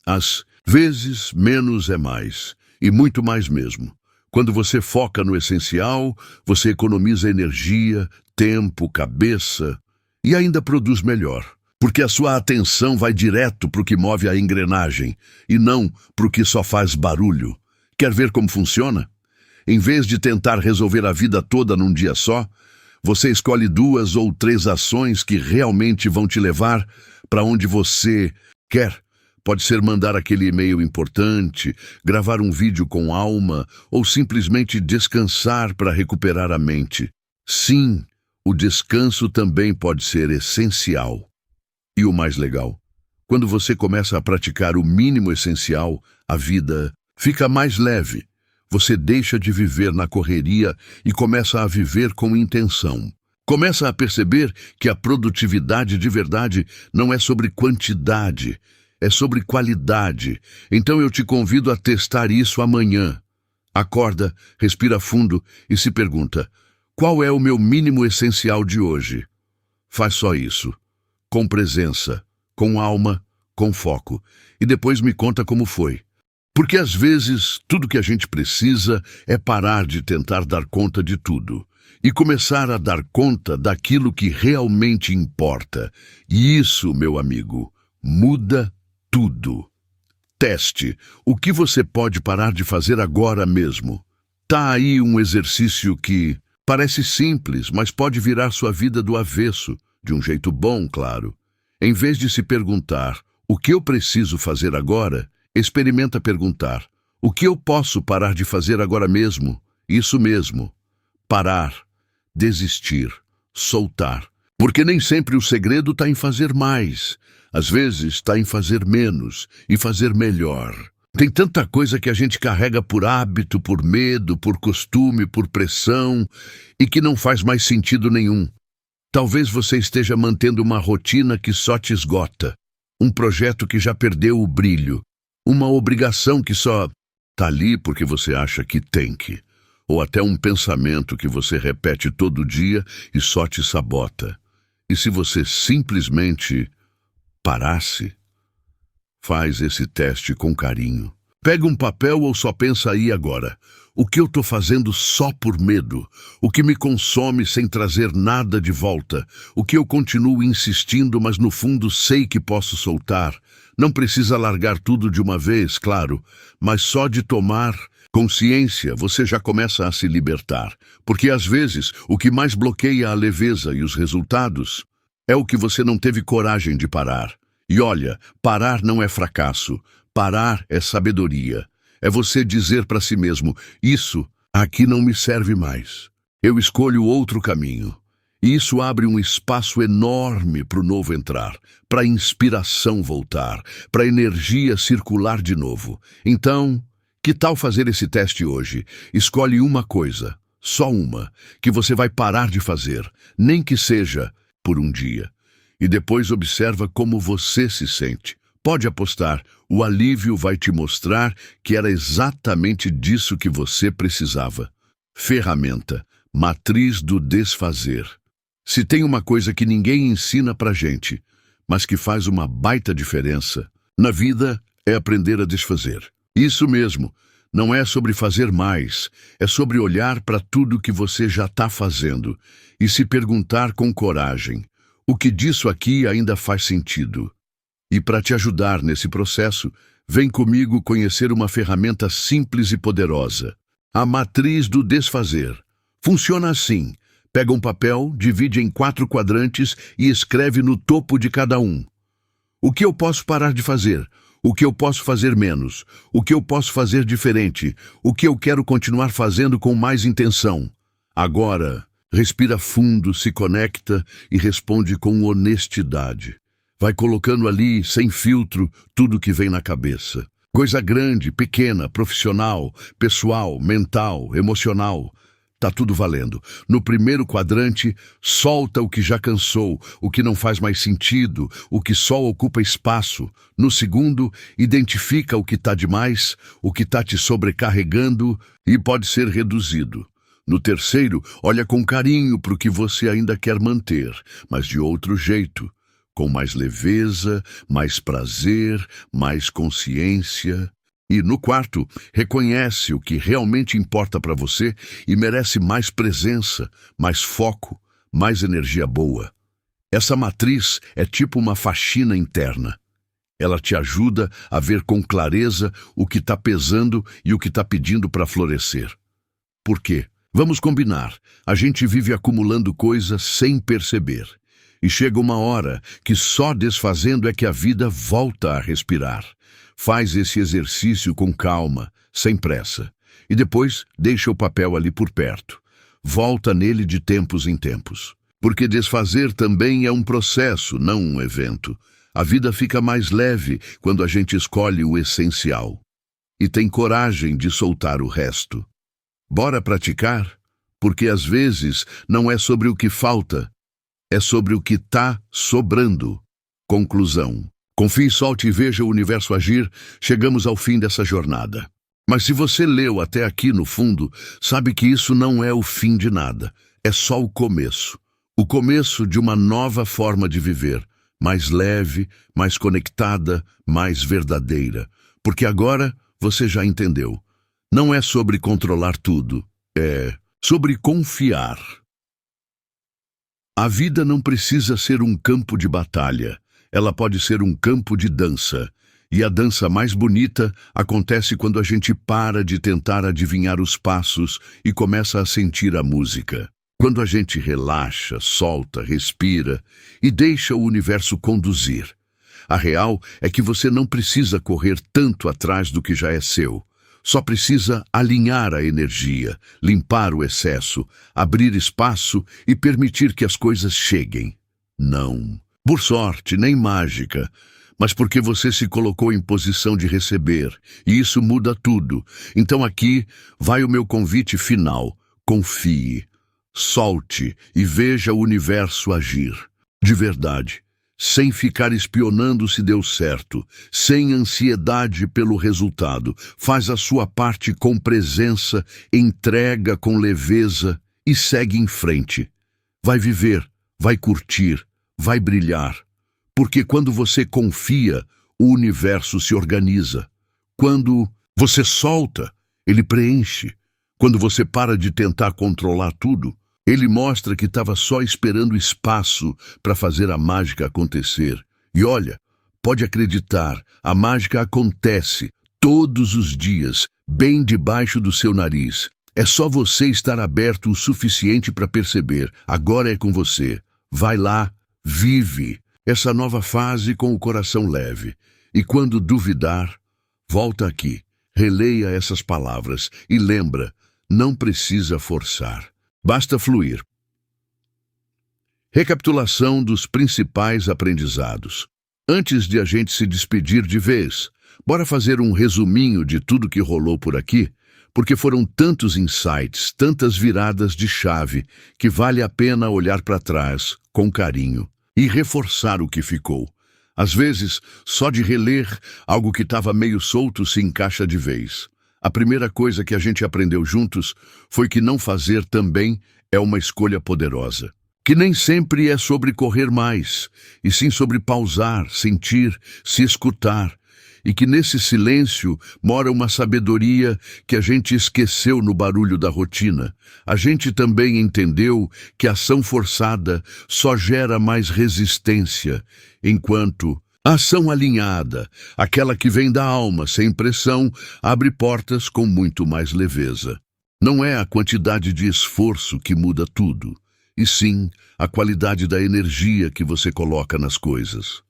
Às vezes, menos é mais, e muito mais mesmo. Quando você foca no essencial, você economiza energia, tempo, cabeça e ainda produz melhor. Porque a sua atenção vai direto para o que move a engrenagem e não para o que só faz barulho. Quer ver como funciona? Em vez de tentar resolver a vida toda num dia só, você escolhe 2 ou 3 ações que realmente vão te levar para onde você quer. Pode ser mandar aquele e-mail importante, gravar um vídeo com alma ou simplesmente descansar para recuperar a mente. Sim, o descanso também pode ser essencial. E o mais legal, quando você começa a praticar o mínimo essencial, a vida fica mais leve. Você deixa de viver na correria e começa a viver com intenção. Começa a perceber que a produtividade de verdade não é sobre quantidade, é sobre qualidade. Então eu te convido a testar isso amanhã. Acorda, respira fundo e se pergunta: qual é o meu mínimo essencial de hoje? Faz só isso. Com presença, com alma, com foco. E depois me conta como foi. Porque às vezes tudo que a gente precisa é parar de tentar dar conta de tudo e começar a dar conta daquilo que realmente importa. E isso, meu amigo, muda tudo. Teste. O que você pode parar de fazer agora mesmo? Tá aí um exercício que parece simples, mas pode virar sua vida do avesso. De um jeito bom, claro. Em vez de se perguntar: o que eu preciso fazer agora? Experimenta perguntar: o que eu posso parar de fazer agora mesmo? Isso mesmo. Parar, desistir, soltar. Porque nem sempre o segredo está em fazer mais. Às vezes está em fazer menos e fazer melhor. Tem tanta coisa que a gente carrega por hábito, por medo, por costume, por pressão, e que não faz mais sentido nenhum. Talvez você esteja mantendo uma rotina que só te esgota, um projeto que já perdeu o brilho, uma obrigação que só está ali porque você acha que tem que, ou até um pensamento que você repete todo dia e só te sabota. E se você simplesmente parasse? Faz esse teste com carinho. Pega um papel ou só pensa aí agora. O que eu estou fazendo só por medo? O que me consome sem trazer nada de volta? O que eu continuo insistindo, mas no fundo sei que posso soltar? Não precisa largar tudo de uma vez, claro, mas só de tomar consciência você já começa a se libertar. Porque às vezes o que mais bloqueia a leveza e os resultados é o que você não teve coragem de parar. E olha, parar não é fracasso, parar é sabedoria. É você dizer para si mesmo: isso aqui não me serve mais. Eu escolho outro caminho. E isso abre um espaço enorme para o novo entrar, para a inspiração voltar, para a energia circular de novo. Então, que tal fazer esse teste hoje? Escolhe uma coisa, só uma, que você vai parar de fazer, nem que seja por um dia. E depois observa como você se sente. Pode apostar, o alívio vai te mostrar que era exatamente disso que você precisava. Ferramenta, matriz do desfazer. Se tem uma coisa que ninguém ensina pra gente, mas que faz uma baita diferença na vida, é aprender a desfazer. Isso mesmo, não é sobre fazer mais, é sobre olhar para tudo que você já está fazendo e se perguntar com coragem, o que disso aqui ainda faz sentido? E para te ajudar nesse processo, vem comigo conhecer uma ferramenta simples e poderosa, a matriz do desfazer. Funciona assim. Pega um papel, divide em 4 quadrantes e escreve no topo de cada um. O que eu posso parar de fazer? O que eu posso fazer menos? O que eu posso fazer diferente? O que eu quero continuar fazendo com mais intenção? Agora, respira fundo, se conecta e responde com honestidade. Vai colocando ali, sem filtro, tudo que vem na cabeça. Coisa grande, pequena, profissional, pessoal, mental, emocional. Tá tudo valendo. No primeiro quadrante, solta o que já cansou, o que não faz mais sentido, o que só ocupa espaço. No segundo, identifica o que tá demais, o que tá te sobrecarregando e pode ser reduzido. No terceiro, olha com carinho para o que você ainda quer manter, mas de outro jeito, com mais leveza, mais prazer, mais consciência. E no quarto, reconhece o que realmente importa para você e merece mais presença, mais foco, mais energia boa. Essa matriz é tipo uma faxina interna. Ela te ajuda a ver com clareza o que está pesando e o que está pedindo para florescer. Por quê? Vamos combinar, a gente vive acumulando coisas sem perceber. E chega uma hora que só desfazendo é que a vida volta a respirar. Faz esse exercício com calma, sem pressa. E depois deixa o papel ali por perto. Volta nele de tempos em tempos. Porque desfazer também é um processo, não um evento. A vida fica mais leve quando a gente escolhe o essencial. E tem coragem de soltar o resto. Bora praticar? Porque às vezes não é sobre o que falta, é sobre o que está sobrando. Conclusão. Confie, solte e veja o universo agir, chegamos ao fim dessa jornada. Mas se você leu até aqui no fundo, sabe que isso não é o fim de nada, é só o começo. O começo de uma nova forma de viver, mais leve, mais conectada, mais verdadeira. Porque agora você já entendeu. Não é sobre controlar tudo, é sobre confiar. A vida não precisa ser um campo de batalha. Ela pode ser um campo de dança. E a dança mais bonita acontece quando a gente para de tentar adivinhar os passos e começa a sentir a música. Quando a gente relaxa, solta, respira e deixa o universo conduzir. A real é que você não precisa correr tanto atrás do que já é seu. Só precisa alinhar a energia, limpar o excesso, abrir espaço e permitir que as coisas cheguem. Não. Por sorte, nem mágica, mas porque você se colocou em posição de receber, e isso muda tudo. Então aqui vai o meu convite final. Confie, solte e veja o universo agir. De verdade, sem ficar espionando se deu certo, sem ansiedade pelo resultado. Faz a sua parte com presença, entrega com leveza e segue em frente. Vai viver, vai curtir, vai brilhar, porque quando você confia, o universo se organiza. Quando você solta, ele preenche. Quando você para de tentar controlar tudo, ele mostra que estava só esperando espaço para fazer a mágica acontecer. E olha, pode acreditar, a mágica acontece todos os dias, bem debaixo do seu nariz. É só você estar aberto o suficiente para perceber. Agora é com você. Vai lá. Vive essa nova fase com o coração leve. E quando duvidar, volta aqui, releia essas palavras e lembra, não precisa forçar, basta fluir. Recapitulação dos principais aprendizados. Antes de a gente se despedir de vez, bora fazer um resuminho de tudo que rolou por aqui, porque foram tantos insights, tantas viradas de chave, que vale a pena olhar para trás com carinho e reforçar o que ficou. Às vezes, só de reler, algo que estava meio solto se encaixa de vez. A primeira coisa que a gente aprendeu juntos foi que não fazer também é uma escolha poderosa. Que nem sempre é sobre correr mais, e sim sobre pausar, sentir, se escutar. E que nesse silêncio mora uma sabedoria que a gente esqueceu no barulho da rotina. A gente também entendeu que a ação forçada só gera mais resistência, enquanto a ação alinhada, aquela que vem da alma, sem pressão, abre portas com muito mais leveza. Não é a quantidade de esforço que muda tudo, e sim a qualidade da energia que você coloca nas coisas.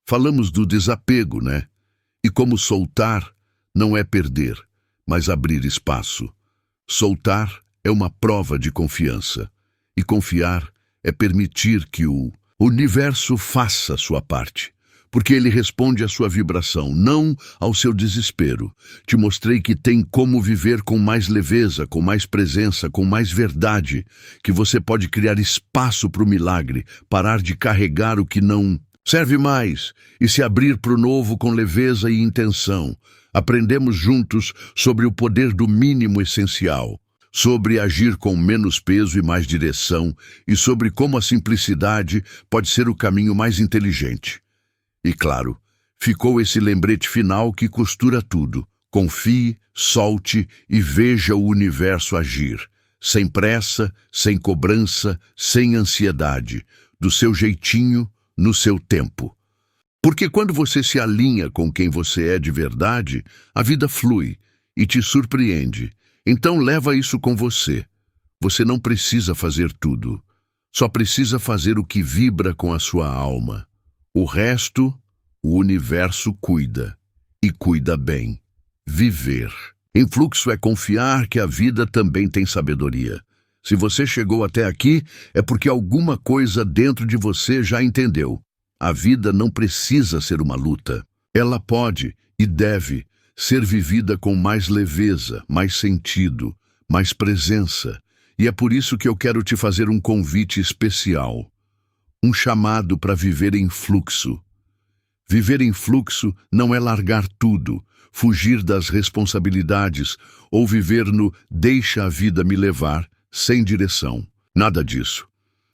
Falamos do desapego, né? E como soltar não é perder, mas abrir espaço. Soltar é uma prova de confiança. E confiar é permitir que o universo faça a sua parte. Porque ele responde à sua vibração, não ao seu desespero. Te mostrei que tem como viver com mais leveza, com mais presença, com mais verdade. Que você pode criar espaço para o milagre, parar de carregar o que não serve mais e se abrir para o novo com leveza e intenção. Aprendemos juntos sobre o poder do mínimo essencial, sobre agir com menos peso e mais direção e sobre como a simplicidade pode ser o caminho mais inteligente. E claro, ficou esse lembrete final que costura tudo. Confie, solte e veja o universo agir. Sem pressa, sem cobrança, sem ansiedade, do seu jeitinho, no seu tempo. Porque quando você se alinha com quem você é de verdade, a vida flui e te surpreende. Então leva isso com você. Você não precisa fazer tudo. Só precisa fazer o que vibra com a sua alma. O resto, o universo cuida. E cuida bem. Viver. Em fluxo é confiar que a vida também tem sabedoria. Se você chegou até aqui, é porque alguma coisa dentro de você já entendeu. A vida não precisa ser uma luta. Ela pode e deve ser vivida com mais leveza, mais sentido, mais presença. E é por isso que eu quero te fazer um convite especial. Um chamado para viver em fluxo. Viver em fluxo não é largar tudo, fugir das responsabilidades ou viver no deixa a vida me levar, sem direção. Nada disso.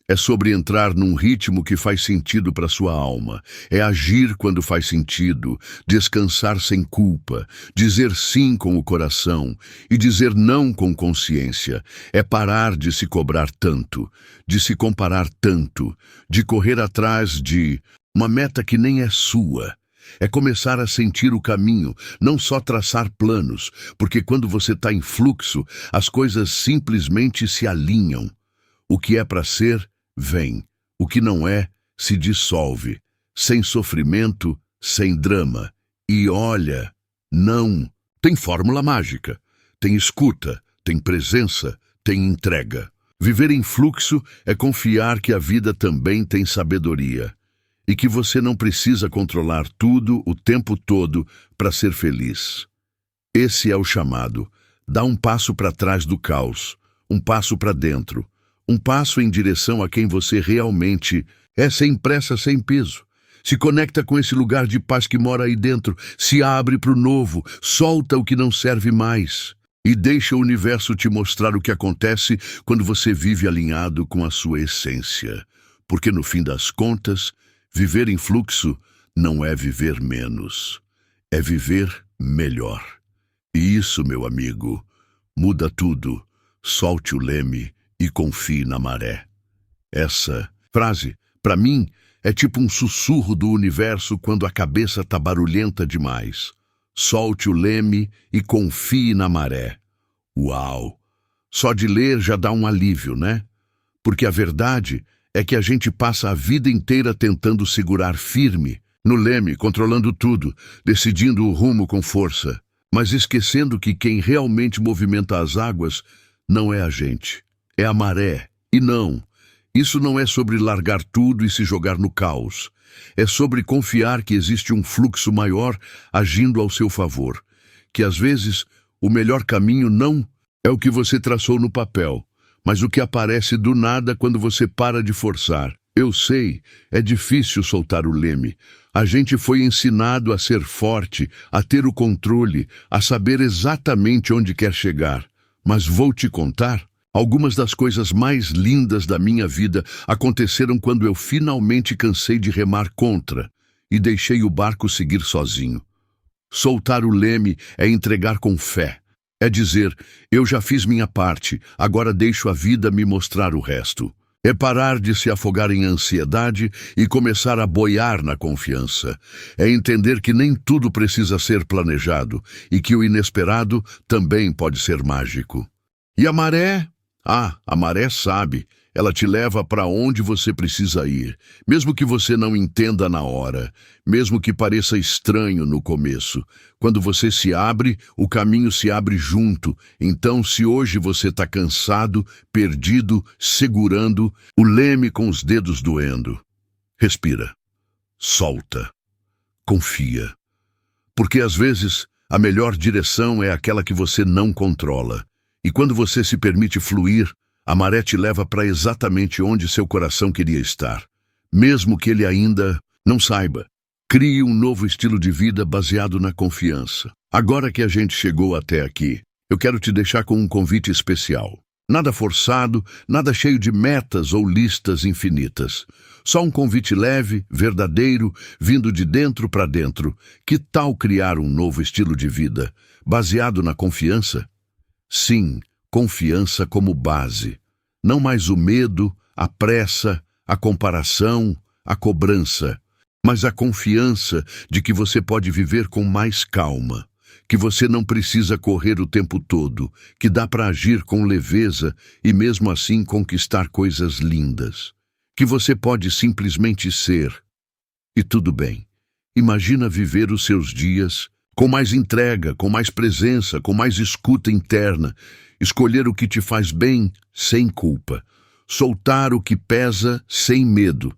É sobre entrar num ritmo que faz sentido para sua alma. É agir quando faz sentido, descansar sem culpa, dizer sim com o coração e dizer não com consciência. É parar de se cobrar tanto, de se comparar tanto, de correr atrás de uma meta que nem é sua. É começar a sentir o caminho, não só traçar planos, porque quando você está em fluxo, as coisas simplesmente se alinham. O que é para ser, vem. O que não é, se dissolve. Sem sofrimento, sem drama. E olha, não tem fórmula mágica. Tem escuta, tem presença, tem entrega. Viver em fluxo é confiar que a vida também tem sabedoria. E que você não precisa controlar tudo o tempo todo para ser feliz. Esse é o chamado. Dá um passo para trás do caos, um passo para dentro, um passo em direção a quem você realmente é, sem pressa, sem peso. Se conecta com esse lugar de paz que mora aí dentro, se abre para o novo, solta o que não serve mais e deixa o universo te mostrar o que acontece quando você vive alinhado com a sua essência. Porque no fim das contas, viver em fluxo não é viver menos, é viver melhor. E isso, meu amigo, muda tudo. Solte o leme e confie na maré. Essa frase, para mim, é tipo um sussurro do universo quando a cabeça tá barulhenta demais. Solte o leme e confie na maré. Uau! Só de ler já dá um alívio, né? Porque a verdade é que a gente passa a vida inteira tentando segurar firme no leme, controlando tudo, decidindo o rumo com força, mas esquecendo que quem realmente movimenta as águas não é a gente, é a maré. E não, Isso não é sobre largar tudo e se jogar no caos. É sobre confiar que existe um fluxo maior agindo ao seu favor. Que às vezes o melhor caminho não é o que você traçou no papel, mas o que aparece do nada quando você para de forçar. Eu sei, é difícil soltar o leme. A gente foi ensinado a ser forte, a ter o controle, a saber exatamente onde quer chegar. Mas vou te contar. Algumas das coisas mais lindas da minha vida aconteceram quando eu finalmente cansei de remar contra e deixei o barco seguir sozinho. Soltar o leme é entregar com fé. É dizer, eu já fiz minha parte, agora deixo a vida me mostrar o resto. É parar de se afogar em ansiedade e começar a boiar na confiança. É entender que nem tudo precisa ser planejado e que o inesperado também pode ser mágico. E a maré? A maré sabe. Ela te leva para onde você precisa ir, mesmo que você não entenda na hora, mesmo que pareça estranho no começo. Quando você se abre, o caminho se abre junto. Então, se hoje você está cansado, perdido, segurando o leme com os dedos doendo, respira, solta, confia. Porque às vezes a melhor direção é aquela que você não controla. E quando você se permite fluir, a maré te leva para exatamente onde seu coração queria estar, mesmo que ele ainda não saiba. Crie um novo estilo de vida baseado na confiança. Agora que a gente chegou até aqui, eu quero te deixar com um convite especial. Nada forçado, nada cheio de metas ou listas infinitas. Só um convite leve, verdadeiro, vindo de dentro para dentro. Que tal criar um novo estilo de vida, baseado na confiança? Sim, confiança como base. Não mais o medo, a pressa, a comparação, a cobrança, mas a confiança de que você pode viver com mais calma, que você não precisa correr o tempo todo, que dá para agir com leveza e mesmo assim conquistar coisas lindas, que você pode simplesmente ser. E tudo bem. Imagina viver os seus dias com mais entrega, com mais presença, com mais escuta interna, escolher o que te faz bem sem culpa, soltar o que pesa sem medo,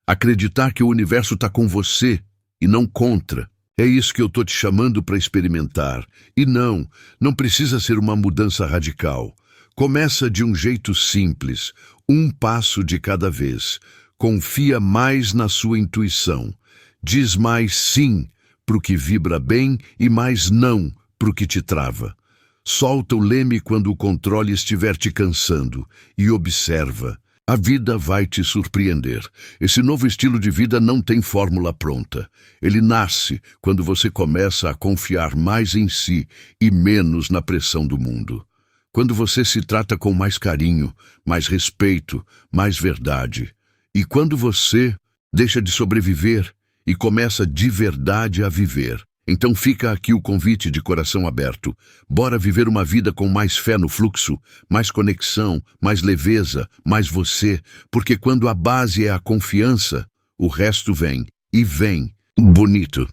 acreditar que o universo está com você e não contra. É isso que eu estou te chamando para experimentar. E não precisa ser uma mudança radical. Começa de um jeito simples, um passo de cada vez. Confia mais na sua intuição. Diz mais sim para o que vibra bem e mais não para o que te trava. Solta o leme quando o controle estiver te cansando e observa. A vida vai te surpreender. Esse novo estilo de vida não tem fórmula pronta. Ele nasce quando você começa a confiar mais em si e menos na pressão do mundo. Quando você se trata com mais carinho, mais respeito, mais verdade. E quando você deixa de sobreviver e começa de verdade a viver. Então fica aqui o convite de coração aberto. Bora viver uma vida com mais fé no fluxo, mais conexão, mais leveza, mais você. Porque quando a base é a confiança, o resto vem. E vem bonito.